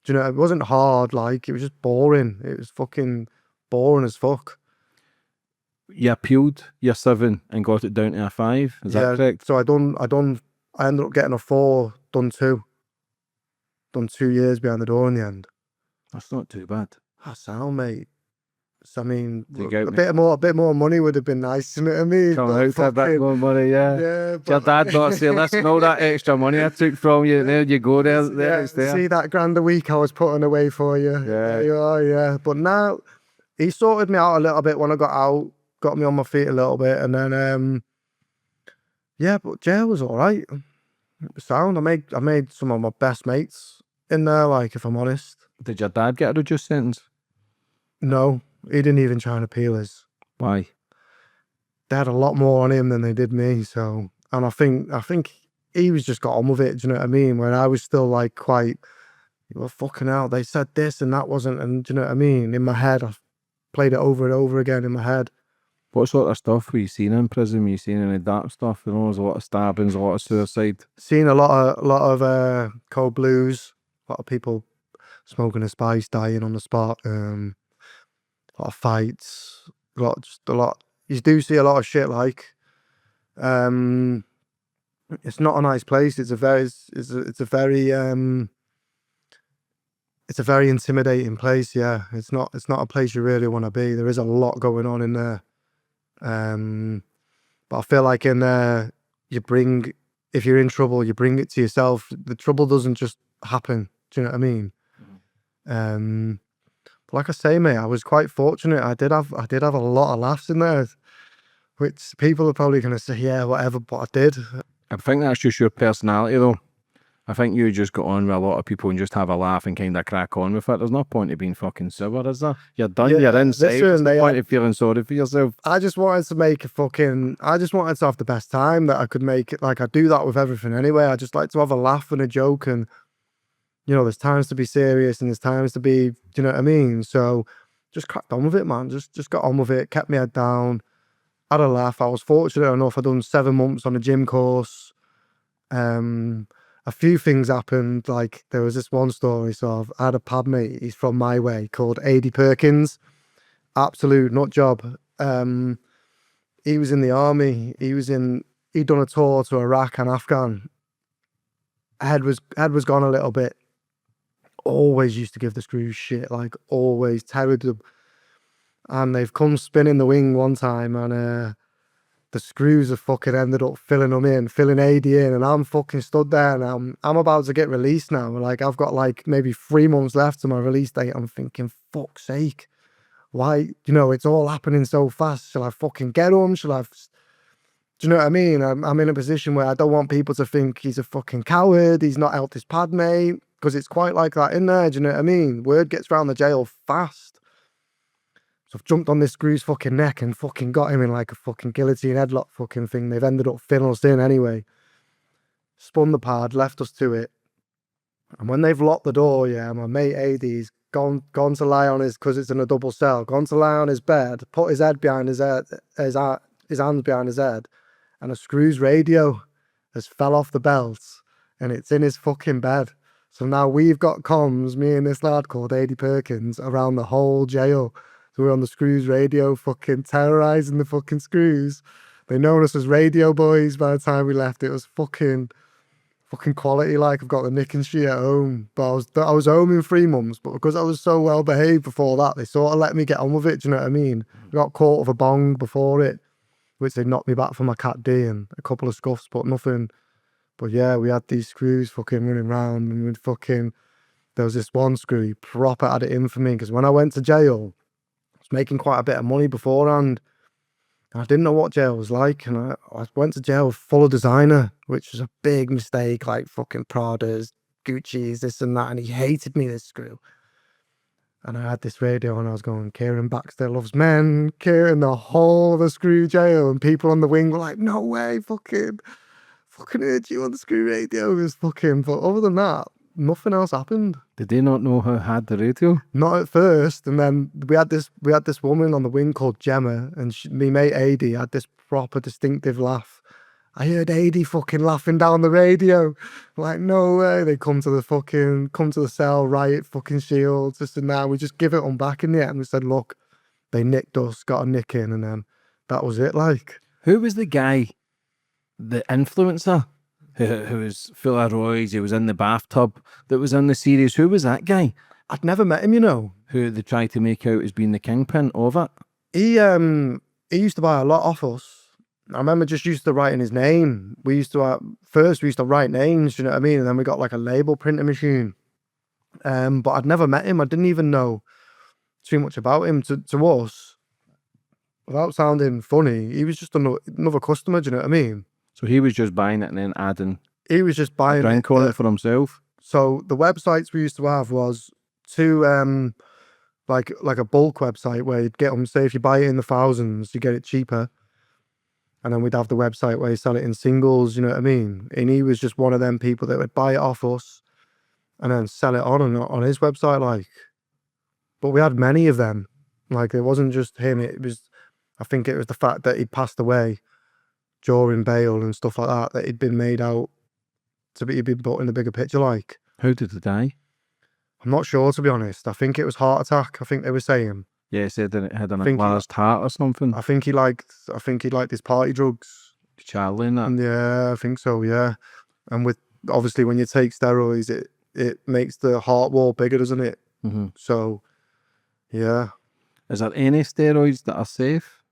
[SPEAKER 2] do you know, it wasn't hard. Like, it was just boring. It was fucking boring as fuck.
[SPEAKER 3] You appealed your 7 and got it down to a 5. Is that correct?
[SPEAKER 2] So I ended up getting a 4, done 2. Done 2 years behind the door in the end.
[SPEAKER 3] That's not too bad.
[SPEAKER 2] That's sound, mate. So, I mean,
[SPEAKER 3] a
[SPEAKER 2] bit more money would have been nice, you know what I mean?
[SPEAKER 3] Come out to a bit more money, yeah.
[SPEAKER 2] Yeah,
[SPEAKER 3] Your dad not say, listen, all that extra money I took from you, there you go, it's there.
[SPEAKER 2] See that grand a week I was putting away for you.
[SPEAKER 3] Yeah.
[SPEAKER 2] You are, yeah. But now, he sorted me out a little bit when I got out, got me on my feet a little bit, and then yeah, but jail was all right. It was sound. I made some of my best mates in there. Like, if I'm honest,
[SPEAKER 3] Did your dad get a reduced sentence?
[SPEAKER 2] no, he didn't even try and appeal his.
[SPEAKER 3] Why?
[SPEAKER 2] They had a lot more on him than they did me. So, and I think he was just got on with it. Do you know what I mean? When I was still like quite, well, fucking hell, they said this and that wasn't, and do you know what I mean? In my head, I played it over and over again in my head.
[SPEAKER 3] What sort of stuff were you seeing in prison? Were you seeing any dark stuff? You know, there's a lot of stabbings, a lot of suicide.
[SPEAKER 2] Seen a lot of cold blues, a lot of people smoking a spice, dying on the spot. A lot of fights, just a lot. You do see a lot of shit. Like, it's not a nice place. It's a very intimidating place. Yeah, it's not a place you really want to be. There is a lot going on in there. But I feel like in there, if you're in trouble, you bring it to yourself. The trouble doesn't just happen. Do you know what I mean? But like I say, mate, I was quite fortunate. I did have a lot of laughs in there, which people are probably going to say, yeah, whatever, but I did.
[SPEAKER 3] I think that's just your personality, though. I think you just got on with a lot of people and just have a laugh and kind of crack on with it. There's no point in being fucking sober, is there? You're done,
[SPEAKER 2] Yeah,
[SPEAKER 3] you're inside. There's no point
[SPEAKER 2] are.
[SPEAKER 3] in feeling sorry for yourself.
[SPEAKER 2] I just wanted to have the best time that I could make it. Like, I do that with everything anyway. I just like to have a laugh and a joke, and, you know, there's times to be serious and there's times to be, do you know what I mean? So just cracked on with it, man. Just got on with it, kept my head down, had a laugh. I was fortunate enough, I'd done 7 months on a gym course. A few things happened. Like, there was this one story. So I had a pad mate, he's from my way, called A.D. Perkins. Absolute nut job. He was in the army. He'd done a tour to Iraq and Afghan. Head was gone a little bit. Always used to give the screws shit, like, always terrible. And they've come spinning the wing one time, and the screws have fucking ended up filling AD in, and I'm fucking stood there, and I'm about to get released now. Like, I've got like maybe 3 months left to my release date. I'm thinking, fuck's sake, why? You know, it's all happening so fast. Shall I fucking get him? Do you know what I mean? I'm in a position where I don't want people to think he's a fucking coward. He's not helped his pad mate, because it's quite like that in there. Do you know what I mean? Word gets around the jail fast. So I've jumped on this screw's fucking neck and fucking got him in like a fucking guillotine headlock fucking thing. They've ended up filling us in anyway. Spun the pad, left us to it. And when they've locked the door, yeah, my mate AD's gone to lie on his, because it's in a double cell, gone to lie on his bed, put his head behind his head, his hands behind his head, and a screw's radio has fell off the belt and it's in his fucking bed. So now we've got comms, me and this lad called A.D. Perkins, around the whole jail. So we're on the screws radio, fucking terrorising the fucking screws. They known us as radio boys by the time we left. It was fucking quality. Like, I've got the nick and shit at home. But I was home in 3 months, but because I was so well behaved before that, they sort of let me get on with it. Do you know what I mean? I got caught with a bong before it, which they knocked me back for my Cat D and a couple of scuffs, but nothing. But yeah, we had these screws fucking running around, and there was this one screw, he proper had it in for me, because when I went to jail, making quite a bit of money beforehand. I didn't know what jail was like, and I went to jail full of designer, which was a big mistake, like fucking Prada's, Gucci's, this and that, and he hated me, this screw. And I had this radio and I was going, Kieran Baxter loves men, Kieran, the whole of the screw jail, and people on the wing were like, no way, fucking heard you on the screw radio. It was fucking, but other than that, nothing else happened.
[SPEAKER 3] Did they not know who had the radio?
[SPEAKER 2] Not at first, and then we had this woman on the wing called Gemma, and me mate AD had this proper distinctive laugh. I heard AD fucking laughing down the radio. Like, no way. They come to the cell, riot fucking shields, this and that. We just give it on back in the end. We said, look, they nicked us, got a nick in, and then that was it. Like,
[SPEAKER 3] who was the guy, the influencer? Who was full of roids, he was in the bathtub, that was in the series. Who was that guy?
[SPEAKER 2] I'd never met him, you know.
[SPEAKER 3] Who they tried to make out as being the kingpin of it?
[SPEAKER 2] He used to buy a lot off us. I remember just used to writing his name. We used to write names, you know what I mean? And then we got like a label printing machine. But I'd never met him. I didn't even know too much about him. To us, without sounding funny, he was just another customer. Do you know what I mean?
[SPEAKER 3] So he was just buying it and then adding
[SPEAKER 2] He was just
[SPEAKER 3] a
[SPEAKER 2] buying
[SPEAKER 3] drink on it for himself.
[SPEAKER 2] So the websites we used to have was two like a bulk website where you'd get them. Say if you buy it in the thousands, you get it cheaper. And then we'd have the website where you sell it in singles, you know what I mean? And he was just one of them people that would buy it off us and then sell it on his website, like. But we had many of them. Like, it wasn't just him. I think it was the fact that he'd passed away during bail and stuff like that he'd been made out to be, he'd been put in the bigger picture, like.
[SPEAKER 3] How did he die?
[SPEAKER 2] I'm not sure, to be honest. I think it was heart attack, I think they were saying.
[SPEAKER 3] Yeah, he said that it had an
[SPEAKER 2] think he-
[SPEAKER 3] enlarged heart or something.
[SPEAKER 2] I think he liked his party drugs.
[SPEAKER 3] Charlie and that.
[SPEAKER 2] Yeah, I think so, yeah. And with, obviously, when you take steroids, it makes the heart wall bigger, doesn't it?
[SPEAKER 3] Mm-hmm.
[SPEAKER 2] So, yeah.
[SPEAKER 3] Is there any steroids that are safe?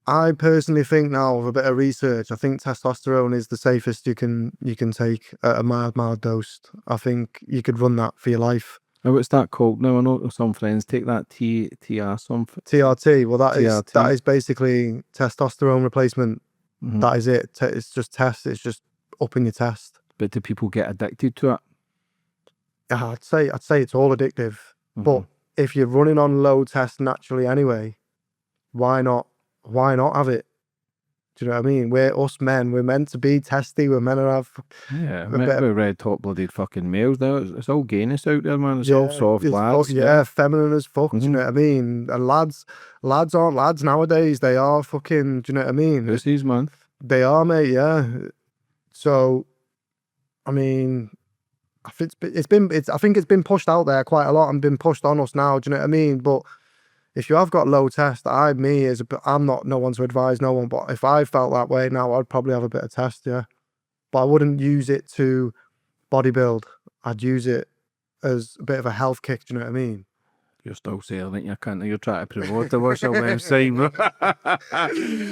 [SPEAKER 2] I personally think now, with a bit of research, I think testosterone is the safest you can take at a mild dose. I think you could run that for your life.
[SPEAKER 3] Oh, what's that called? No, I know some friends take that TR something.
[SPEAKER 2] TRT, well, that
[SPEAKER 3] TRT.
[SPEAKER 2] is basically testosterone replacement.
[SPEAKER 3] Mhm.
[SPEAKER 2] That is it. It's just test. It's just upping your test.
[SPEAKER 3] But do people get addicted to it?
[SPEAKER 2] I'd say it's all addictive. But if you're running on low test naturally anyway, why not have it? Do you know what I mean? We're us men. We're meant to be testy. We're meant to have.
[SPEAKER 3] Yeah,
[SPEAKER 2] bit-
[SPEAKER 3] we're red top blooded fucking males now. It's all gayness out there, man. It's all soft
[SPEAKER 2] it's
[SPEAKER 3] lads.
[SPEAKER 2] yeah, feminine as fuck. Do you know what I mean? And lads aren't lads nowadays. They are fucking. Do you know what I mean?
[SPEAKER 3] Pussies, man.
[SPEAKER 2] They are, mate. Yeah. So, I mean, I think it's been pushed out there quite a lot and been pushed on us now. Do you know what I mean? But if you have got low test, I'm not no one to advise no one. But if I felt that way now, I'd probably have a bit of test. Yeah. But I wouldn't use it to bodybuild. I'd use it as a bit of a health kick. Do you know what I mean?
[SPEAKER 3] You're still selling it, you can't. You're trying to promote the what's website, bro.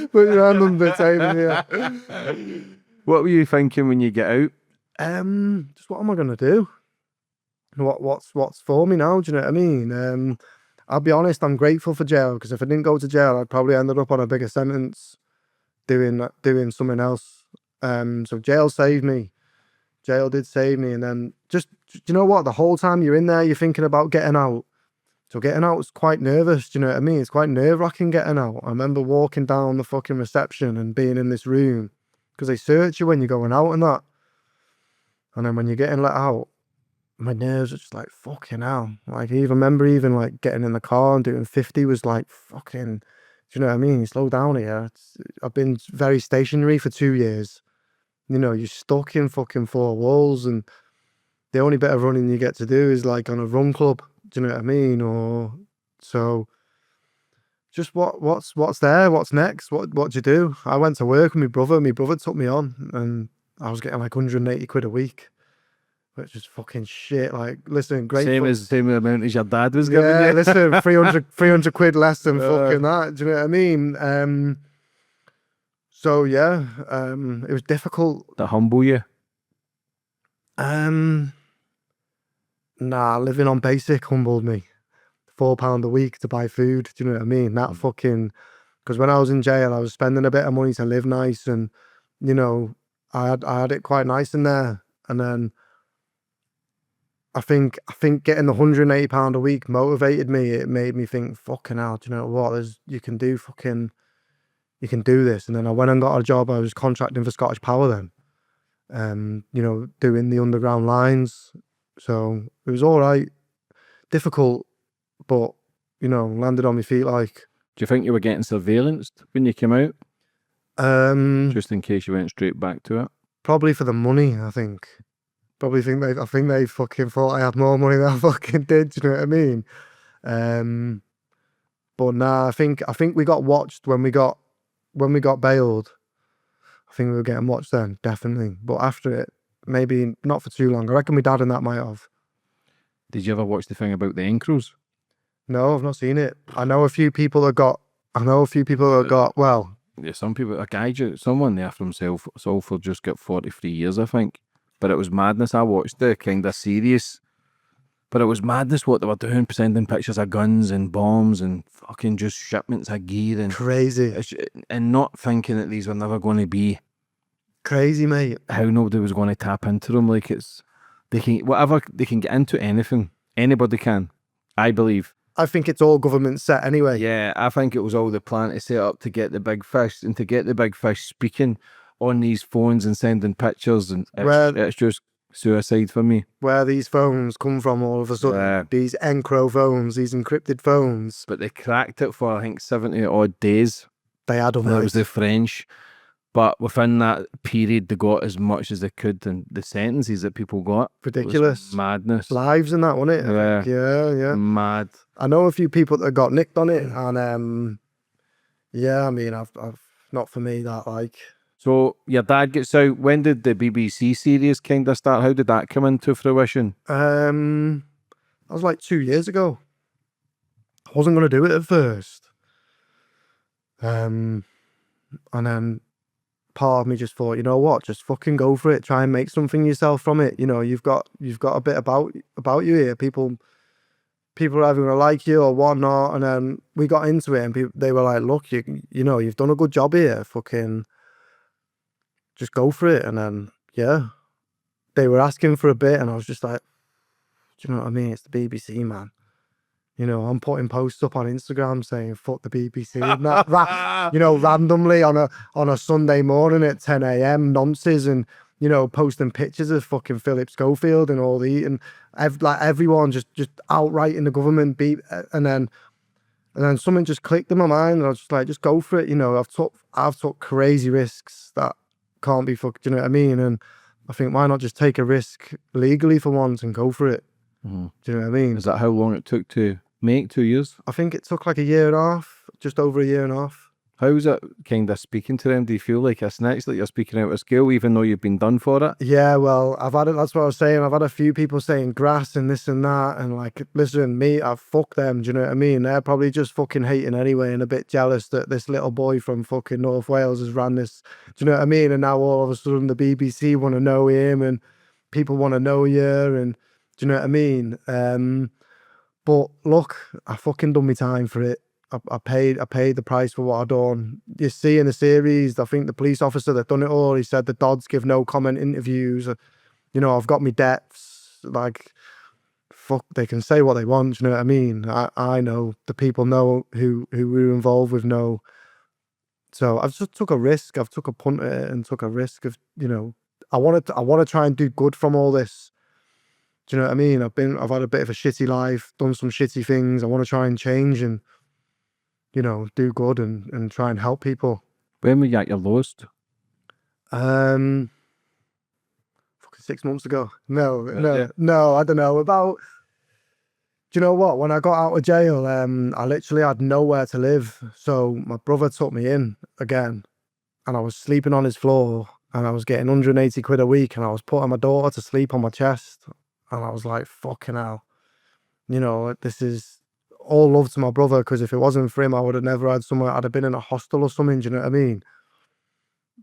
[SPEAKER 2] Put your hand on the table here.
[SPEAKER 3] What were you thinking when you get out?
[SPEAKER 2] Just what am I gonna do? What's for me now? Do you know what I mean? I'll be honest, I'm grateful for jail, because if I didn't go to jail, I'd probably ended up on a bigger sentence doing something else. So jail saved me. Jail did save me. And then just, you know what? The whole time you're in there, you're thinking about getting out. So getting out was quite nervous. Do you know what I mean? It's quite nerve-wracking getting out. I remember walking down the fucking reception and being in this room, because they search you when you're going out and that. And then when you're getting let out, my nerves are just like, fucking hell. Like, I remember like getting in the car and doing 50 was like, fucking, do you know what I mean? You slow down here. I've been very stationary for 2 years. You know, you're stuck in fucking four walls, and the only bit of running you get to do is like on a run club. Do you know what I mean? Or so just what's there? What's next? What do you do? I went to work with my brother. My brother took me on, and I was getting like 180 quid a week, which is fucking shit. Like, listen, great.
[SPEAKER 3] Same amount as your dad was giving
[SPEAKER 2] Yeah,
[SPEAKER 3] you.
[SPEAKER 2] listen, 300 quid less than fucking that. Do you know what I mean? So yeah, it was difficult.
[SPEAKER 3] To humble you.
[SPEAKER 2] Nah, living on basic humbled me. £4 a week to buy food. Do you know what I mean? That fucking, because when I was in jail, I was spending a bit of money to live nice, and you know, I had it quite nice in there. And then I think getting the £180 a week motivated me. It made me think, fucking hell, do you know what? You can do this. And then I went and got a job. I was contracting for Scottish Power then, you know, doing the underground lines. So it was all right, difficult, but you know, landed on my feet. Like,
[SPEAKER 3] Do you think you were getting surveillanced when you came out? Just in case you went straight back to it?
[SPEAKER 2] probably for the money. I think they fucking thought I had more money than I fucking did. Do you know what I mean? But nah, I think we got watched when we got bailed. I think we were getting watched then, definitely. But after it, maybe not for too long. I reckon my dad and that might have.
[SPEAKER 3] Did you ever watch the thing about the Encros?
[SPEAKER 2] No, I've not seen it. I know a few people that got. Well,
[SPEAKER 3] Yeah, someone there from Salford just got 43 years, I think. But it was madness. I watched the kind of series But it was madness what they were doing, sending pictures of guns and bombs and fucking just shipments of gear and
[SPEAKER 2] Crazy.
[SPEAKER 3] and not thinking that these were never going to be
[SPEAKER 2] Crazy, mate.
[SPEAKER 3] how nobody was going to tap into them. Like they can get into anything. Anybody can, I believe.
[SPEAKER 2] I think it's all government set anyway.
[SPEAKER 3] Yeah, I think it was all the plan to set up to get the big fish and to get the big fish speaking on these phones and sending pictures, and it's just suicide for me.
[SPEAKER 2] Where these phones come from all of a sudden, these encro phones, these encrypted phones.
[SPEAKER 3] But they cracked it for I think 70 odd days.
[SPEAKER 2] They had them.
[SPEAKER 3] That was the French. But within that period, they got as much as they could, and the sentences that people got,
[SPEAKER 2] ridiculous,
[SPEAKER 3] madness,
[SPEAKER 2] lives and that, wasn't it? Yeah,
[SPEAKER 3] mad.
[SPEAKER 2] I know a few people that got nicked on it, and yeah, I mean, I've not for me that like.
[SPEAKER 3] So your dad gets out. When did the BBC series kind of start? How did that come into fruition?
[SPEAKER 2] That was like 2 years ago. I wasn't going to do it at first, and then part of me just thought, you know what, just fucking go for it. Try and make something yourself from it. You know, you've got a bit about you here. People are either gonna like you or whatnot. And then we got into it, and they were like, look, you know, you've done a good job here. Fucking just go for it. And then yeah, they were asking for a bit, and I was just like, do you know what I mean? It's the BBC, man. You know, I'm putting posts up on Instagram saying "fuck the BBC" and that you know, randomly on a Sunday morning at 10 a.m. nonsense, and you know, posting pictures of fucking Philip Schofield and all like everyone just outright in the government beat, and then something just clicked in my mind, and I was just like, just go for it. You know, I've took crazy risks that can't be fucked. Do you know what I mean? And I think, why not just take a risk legally for once and go for it?
[SPEAKER 3] Mm-hmm.
[SPEAKER 2] Do you know what I mean?
[SPEAKER 3] Is that how long it took to make? 2 years?
[SPEAKER 2] I think it took like a year and a half, just over a year and a half.
[SPEAKER 3] How was it kind of speaking to them? Do you feel like a snitch, that you're speaking out of school even though you've been done for it?
[SPEAKER 2] Yeah, well, I've had it, that's what I was saying. I've had a few people saying grass and this and that, and like, listen, I've fucked them, do you know what I mean? They're probably just fucking hating anyway and a bit jealous that this little boy from fucking North Wales has ran this, do you know what I mean? And now all of a sudden the BBC want to know him, and people want to know you, and do you know what I mean? But look, I fucking done my time for it. I paid the price for what I done. You see in the series, I think the police officer that done it all, he said the Dodds give no comment interviews. You know, I've got me depths. Like, fuck, they can say what they want. You know what I mean? I know the people know who we were involved with know. So I've just took a risk. I've took a punt at it and took a risk of, you know, I want to try and do good from all this. Do you know what I mean? I've had a bit of a shitty life, done some shitty things. I want to try and change and, you know, do good and try and help people.
[SPEAKER 3] When were you at your lowest?
[SPEAKER 2] Fucking 6 months ago. No, I don't know. Do you know what? When I got out of jail, I literally had nowhere to live. So my brother took me in again, and I was sleeping on his floor, and I was getting 180 quid a week, and I was putting my daughter to sleep on my chest. And I was like, fucking hell. You know, this is all love to my brother, because if it wasn't for him, I would have never had somewhere. I'd have been in a hostel or something. Do you know what I mean?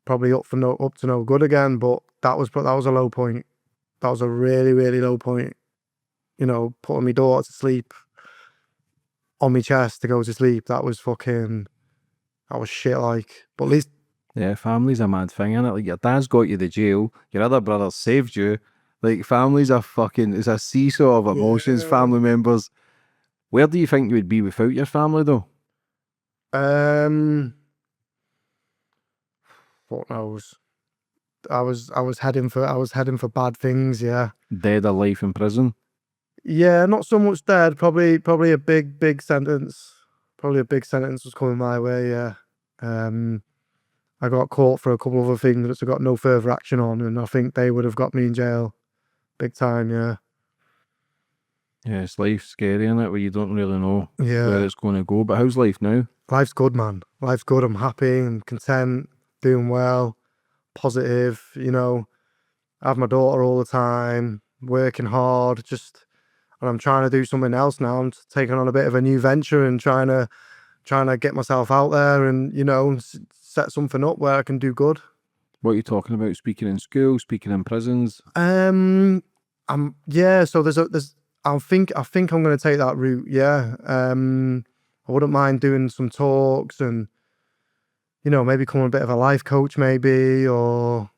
[SPEAKER 2] Probably up to no good again. But that was a low point. That was a really, really low point. You know, putting my daughter to sleep on my chest to go to sleep. That was shit. Like, but at least,
[SPEAKER 3] yeah, family's a mad thing, innit? Like, your dad's got you to jail, your other brother saved you. Like, families are fucking, it's a seesaw of emotions. Yeah. Family members. Where do you think you would be without your family, though?
[SPEAKER 2] What knows? I was heading for bad things. Yeah.
[SPEAKER 3] Dead or life in prison.
[SPEAKER 2] Yeah, not so much dead. Probably a big sentence. Probably a big sentence was coming my way. Yeah. I got caught for a couple of other things that I got no further action on, and I think they would have got me in jail, big time. Yeah.
[SPEAKER 3] Yeah, it's life scary, isn't it? Where you don't really know where it's going to go. But how's life now?
[SPEAKER 2] Life's good, man. Life's good. I'm happy and content, doing well, positive. You know, I have my daughter all the time, working hard. And I'm trying to do something else now. I'm taking on a bit of a new venture and trying to get myself out there and, you know, set something up where I can do good.
[SPEAKER 3] What are you talking about? Speaking in school, speaking in prisons?
[SPEAKER 2] So I think I'm going to take that route. Yeah. I wouldn't mind doing some talks and, you know, maybe becoming a bit of a life coach, maybe, or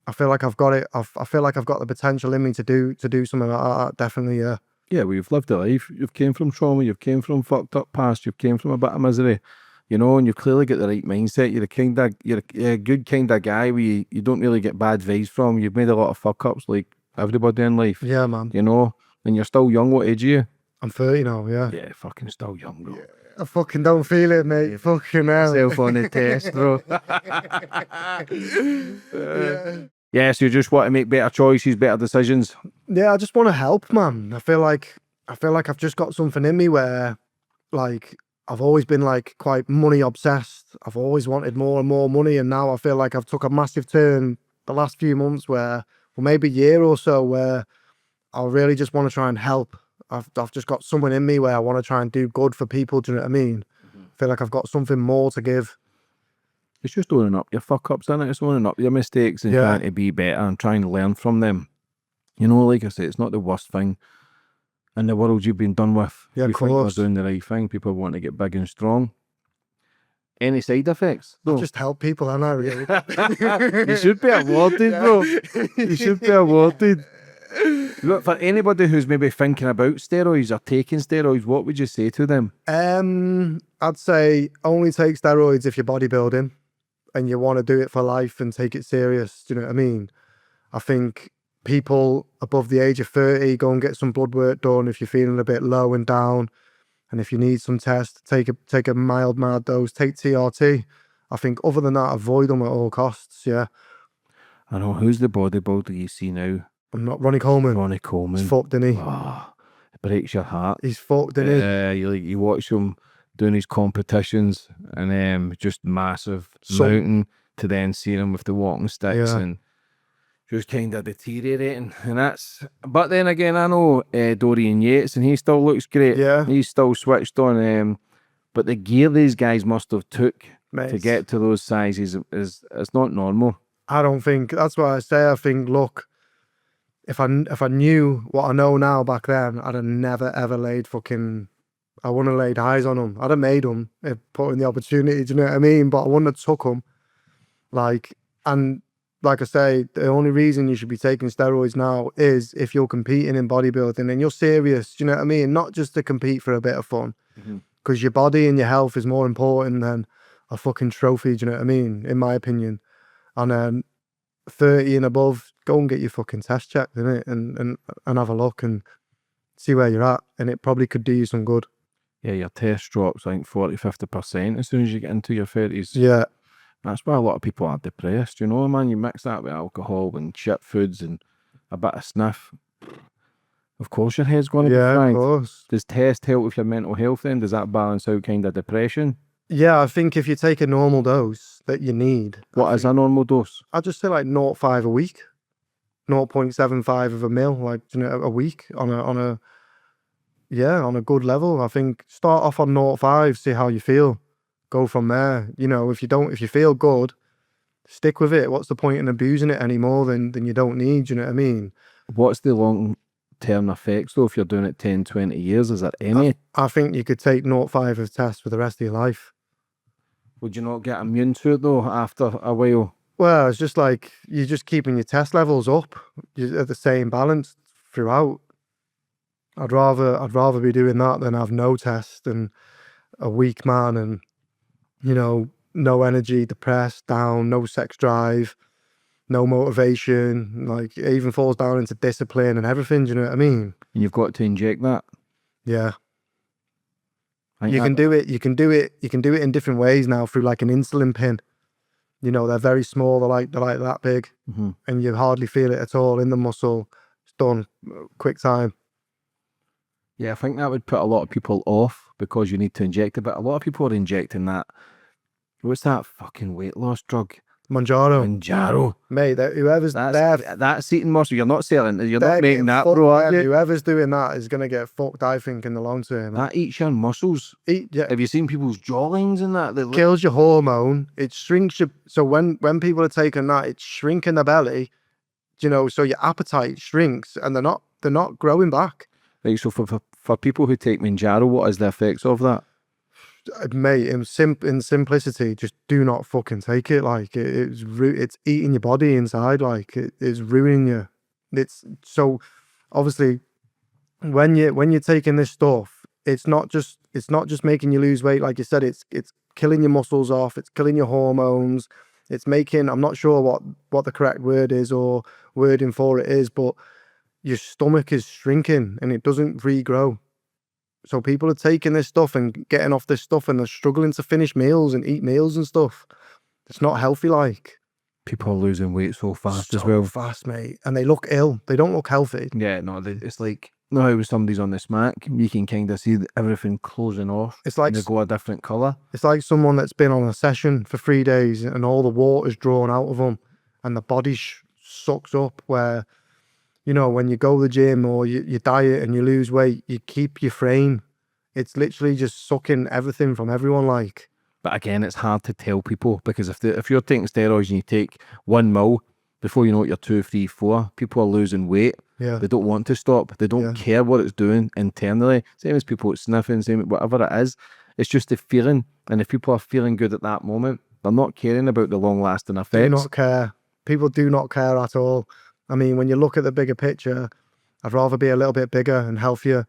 [SPEAKER 2] I feel like I've got it. I feel like I've got the potential in me to do something like that. Definitely, yeah.
[SPEAKER 3] Yeah, well, you've lived a life. You've came from trauma. You've came from fucked up past. You've came from a bit of misery, you know, and you've clearly got the right mindset. You're a good kind of guy where you don't really get bad vibes from. You've made a lot of fuck ups like everybody in life.
[SPEAKER 2] Yeah, man.
[SPEAKER 3] You know, and you're still young. What age are you?
[SPEAKER 2] I'm 30 now, yeah.
[SPEAKER 3] Yeah, fucking still young, bro.
[SPEAKER 2] Yeah, I fucking don't feel it, mate.
[SPEAKER 3] Yeah,
[SPEAKER 2] fucking hell.
[SPEAKER 3] Self on the test, bro. Yeah, so you just want to make better choices, better decisions.
[SPEAKER 2] Yeah, I just want to help, man. I feel like I've just got something in me where, like, I've always been like quite money obsessed. I've always wanted more and more money, and now I feel like I've took a massive turn the last few months where, well, maybe a year or so, where I really just want to try and help. I've just got someone in me where I want to try and do good for people. Do you know what I mean? I feel like I've got something more to give.
[SPEAKER 3] It's just owning up your fuck ups, isn't it? It's owning up your mistakes and trying to be better and trying to learn from them. You know, like I say, it's not the worst thing in the world you've been done with.
[SPEAKER 2] Yeah, of
[SPEAKER 3] you think
[SPEAKER 2] course.
[SPEAKER 3] you're doing the right thing. People want to get big and strong. Any side effects?
[SPEAKER 2] I just help people, and I really.
[SPEAKER 3] You should be awarded, bro. You should be awarded. Look, for anybody who's maybe thinking about steroids or taking steroids, what would you say to them?
[SPEAKER 2] I'd say only take steroids if you're bodybuilding and you want to do it for life and take it serious. Do you know what I mean? I think people above the age of 30, go and get some blood work done if you're feeling a bit low and down. And if you need some tests, take a mild dose, take TRT. I think other than that, avoid them at all costs, yeah.
[SPEAKER 3] I know, who's the bodybuilder you see now?
[SPEAKER 2] I'm not Ronnie Coleman.
[SPEAKER 3] Ronnie Coleman.
[SPEAKER 2] He's fucked, isn't he?
[SPEAKER 3] Oh, it breaks your heart.
[SPEAKER 2] He's fucked, isn't he?
[SPEAKER 3] You watch him doing his competitions and just massive mountain to then seeing him with the walking sticks and just kind of deteriorating. And but then again, I know Dorian Yates and he still looks great.
[SPEAKER 2] Yeah.
[SPEAKER 3] He's still switched on. But the gear these guys must have took to get to those sizes is not normal.
[SPEAKER 2] I don't think, that's why I say, I think, look, if I knew what I know now back then, I'd have never ever laid I wouldn't have laid eyes on them. I'd have made them if put in the opportunity, do you know what I mean? But I wouldn't have took them. And like I say, the only reason you should be taking steroids now is if you're competing in bodybuilding and you're serious, do you know what I mean? Not just to compete for a bit of fun. Because your body and your health is more important than a fucking trophy, do you know what I mean? In my opinion. And then 30 and above, go and get your fucking test checked, innit? And have a look and see where you're at. And it probably could do you some good.
[SPEAKER 3] Yeah, your test drops, I think, 40-50% as soon as you get into your 30s.
[SPEAKER 2] Yeah.
[SPEAKER 3] That's why a lot of people are depressed, you know, man. You mix that with alcohol and shit foods and a bit of sniff. Of course your head's going to be fried.
[SPEAKER 2] Of course.
[SPEAKER 3] Does test help with your mental health then? Does that balance out kind of depression?
[SPEAKER 2] Yeah, I think if you take a normal dose that you need.
[SPEAKER 3] What is a normal dose?
[SPEAKER 2] I'd just say like 0.5 a week. 0.75 of a mil, like, you know, a week on a good level. I think start off on 0.5, see how you feel. Go from there. You know, if you feel good, stick with it. What's the point in abusing it any more than you don't need? You know what I mean?
[SPEAKER 3] What's the long-term effects though if you're doing it 10, 20 years? Is that any?
[SPEAKER 2] I think you could take 0.5 of tests for the rest of your life.
[SPEAKER 3] Would you not get immune to it though after a while?
[SPEAKER 2] Well, it's just like you're just keeping your test levels up. You're at the same balance throughout. I'd rather be doing that than have no test and a weak man and, you know, no energy, depressed, down, no sex drive, no motivation. Like it even falls down into discipline and everything. Do you know what I mean?
[SPEAKER 3] And you've got to inject that.
[SPEAKER 2] Yeah. You can do it in different ways now through like an insulin pen. You know, they're very small, they're like that big, and you hardly feel it at all in the muscle. It's done quick time.
[SPEAKER 3] Yeah, I think that would put a lot of people off because you need to inject it, but a lot of people are injecting that. What's that fucking weight loss drug?
[SPEAKER 2] Manjaro. Mate,
[SPEAKER 3] that's eating muscle. You're not selling, you're not making that, bro, are you?
[SPEAKER 2] Whoever's doing that is going to get fucked, I think, in the long term.
[SPEAKER 3] That eats your muscles.
[SPEAKER 2] Yeah.
[SPEAKER 3] Have you seen people's jawlines and that?
[SPEAKER 2] It kills your hormone. It shrinks your... So when people are taking that, it's shrinking the belly, you know, so your appetite shrinks and they're not growing back.
[SPEAKER 3] Like, so for people who take Manjaro, what is the effects of that?
[SPEAKER 2] Mate, in simplicity, just do not fucking take it. Like it's eating your body inside. Like it's ruining you. It's so obviously when you're taking this stuff, it's not just making you lose weight. Like you said, it's killing your muscles off. It's killing your hormones. It's making, I'm not sure what the correct word is or wording for it is, but your stomach is shrinking and it doesn't regrow. So people are taking this stuff and getting off this stuff and they're struggling to finish meals and eat meals and stuff. It's not healthy, like.
[SPEAKER 3] People are losing weight so fast
[SPEAKER 2] So
[SPEAKER 3] as well.
[SPEAKER 2] fast, mate. And they look ill. They don't look healthy.
[SPEAKER 3] Yeah, no, it's like, you know how when somebody's on the smack, you can kind of see everything closing off.
[SPEAKER 2] It's like
[SPEAKER 3] and they go a different colour.
[SPEAKER 2] It's like someone that's been on a session for 3 days and all the water's drawn out of them and the body sucks up where, you know, when you go to the gym or you diet and you lose weight, you keep your frame. It's literally just sucking everything from everyone, like.
[SPEAKER 3] But again, it's hard to tell people because if you're taking steroids and you take 1 ml, before you know it, you're 2, 3, 4, people are losing weight.
[SPEAKER 2] Yeah.
[SPEAKER 3] They don't want to stop. They don't care what it's doing internally. Same as people with sniffing, same whatever it is. It's just the feeling. And if people are feeling good at that moment, they're not caring about the long-lasting effects.
[SPEAKER 2] Do not care. People do not care at all. I mean, when you look at the bigger picture, I'd rather be a little bit bigger and healthier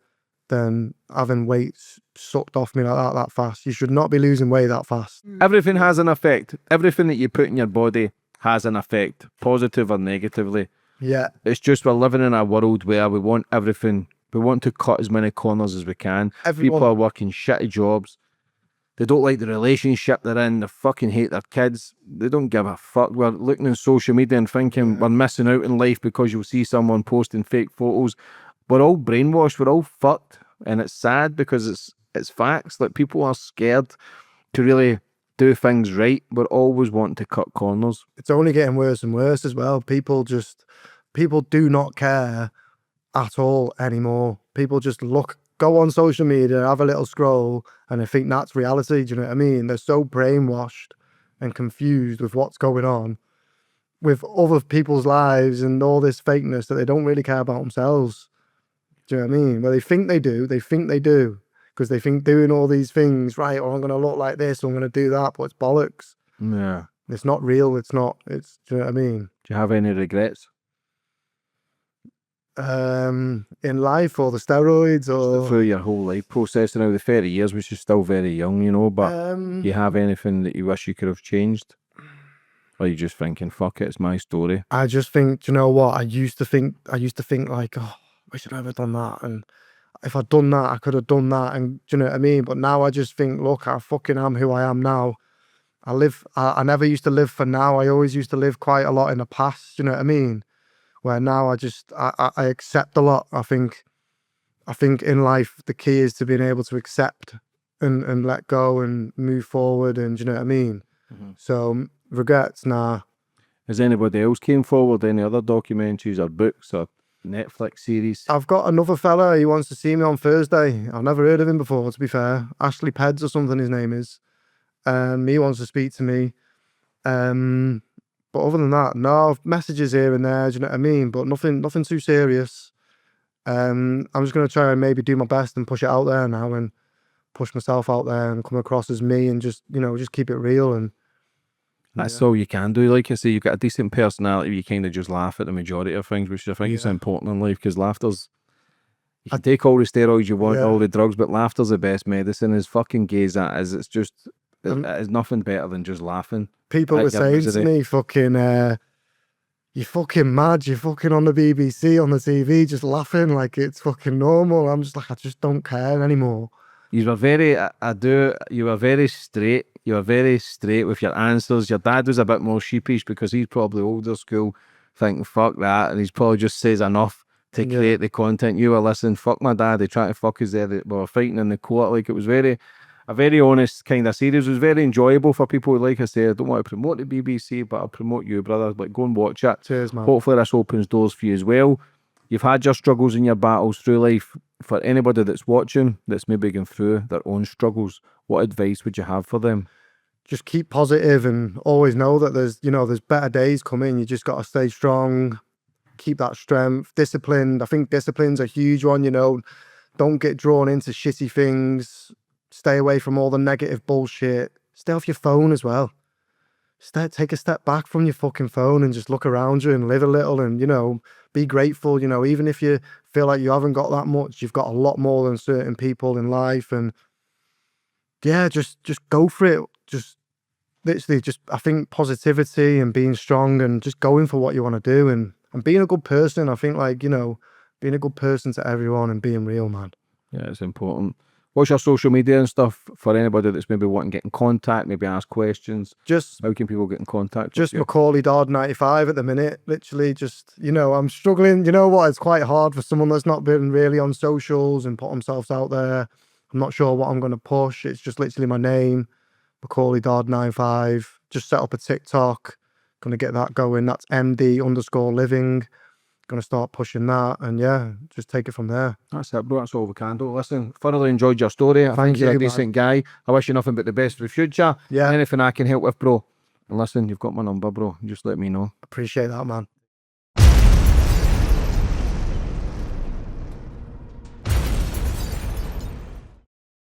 [SPEAKER 2] than having weight sucked off me like that fast. You should not be losing weight that fast.
[SPEAKER 3] Everything has an effect. Everything that you put in your body has an effect, positive or negatively.
[SPEAKER 2] Yeah.
[SPEAKER 3] It's just we're living in a world where we want everything. We want to cut as many corners as we can. People are working shitty jobs. They don't like the relationship they're in. They fucking hate their kids. They don't give a fuck. We're looking at social media and thinking we're missing out in life because you'll see someone posting fake photos. We're all brainwashed. We're all fucked. And it's sad because it's facts. Like, people are scared to really do things right. We're always wanting to cut corners.
[SPEAKER 2] It's only getting worse and worse as well. People do not care at all anymore. People just go on social media, have a little scroll, and they think that's reality. Do you know what I mean? They're so brainwashed and confused with what's going on with other people's lives and all this fakeness that they don't really care about themselves. Do you know what I mean? Well, they think they do, because they think doing all these things, right, or I'm going to look like this, or I'm going to do that, but it's bollocks.
[SPEAKER 3] Yeah.
[SPEAKER 2] It's not real. Do you know what I mean?
[SPEAKER 3] Do you have any regrets?
[SPEAKER 2] In life, or the steroids, or
[SPEAKER 3] through your whole life process now, the 30 years, which is still very young, you know, but do you have anything that you wish you could have changed? Or are you just thinking, fuck it, it's my story?
[SPEAKER 2] I just think, do you know what? I used to think like, oh, I should have done that, and if I'd done that, I could have done that, and do you know what I mean? But now I just think, look, I fucking am who I am now. I never used to live for now. I always used to live quite a lot in the past, do you know what I mean? Where now I accept a lot. I think in life the key is to being able to accept and let go and move forward, and do you know what I mean? So regrets, nah.
[SPEAKER 3] Has anybody else came forward, any other documentaries or books or Netflix series?
[SPEAKER 2] I've got another fella, he wants to see me on Thursday. I've never heard of him before, to be fair. Ashley Peds or something his name is. He wants to speak to me. But other than that, no, messages here and there, do you know what I mean? But nothing too serious. I'm just going to try and maybe do my best and push it out there now, and push myself out there and come across as me, and just, you know, just keep it real. And
[SPEAKER 3] that's all you can do. Like I say, you've got a decent personality. You kind of just laugh at the majority of things, which I think is important in life, because laughter's, you can take all the steroids you want, all the drugs, but laughter's the best medicine. As fucking gay as that is, it's just, it is nothing better than just laughing.
[SPEAKER 2] People were saying to me, fucking, you're fucking mad, you're fucking on the BBC, on the TV, just laughing like it's fucking normal. I'm just like, I just don't care anymore.
[SPEAKER 3] You were very, you were very straight. You were very straight with your answers. Your dad was a bit more sheepish because he's probably older school, thinking, fuck that, and he's probably just says enough to create the content. You were listening, fuck my dad, they try to fuck us there, we were fighting in the court. Like, it was a very honest kind of series. It was very enjoyable for people. Like I say, I don't want to promote the BBC, but I'll promote you, brother. Like, go and watch it.
[SPEAKER 2] Cheers, man.
[SPEAKER 3] Hopefully this opens doors for you as well. You've had your struggles and your battles through life. For anybody that's watching, that's maybe going through their own struggles, what advice would you have for them?
[SPEAKER 2] Just keep positive and always know that there's better days coming. You just got to stay strong keep that strength, disciplined. I think discipline's a huge one, you know. Don't get drawn into shitty things. Stay away from all the negative bullshit. Stay off your phone as well. Take a step back from your fucking phone and just look around you and live a little, and, you know, be grateful. You know, even if you feel like you haven't got that much, you've got a lot more than certain people in life. And yeah, just go for it. Just literally I think positivity and being strong and just going for what you want to do, and being a good person. I think, like, you know, being a good person to everyone and being real, man.
[SPEAKER 3] Yeah, it's important. What's your social media and stuff for anybody that's maybe wanting to get in contact, maybe ask questions?
[SPEAKER 2] Just
[SPEAKER 3] how can people get in contact?
[SPEAKER 2] Just Macaulay Dodd 95 at the minute. Literally, just, you know, I'm struggling. You know what? It's quite hard for someone that's not been really on socials and put themselves out there. I'm not sure what I'm going to push. It's just literally my name, Macaulay Dodd 95. Just set up a TikTok. Going to get that going. That's MD_living. Going to start pushing that, and yeah, just take it from there.
[SPEAKER 3] That's it, bro. That's all we can do. Listen, thoroughly enjoyed your story. I think you're a decent guy. I wish you nothing but the best for the future.
[SPEAKER 2] Yeah.
[SPEAKER 3] Anything I can help with, bro. And listen, you've got my number, bro. Just let me know.
[SPEAKER 2] Appreciate that, man.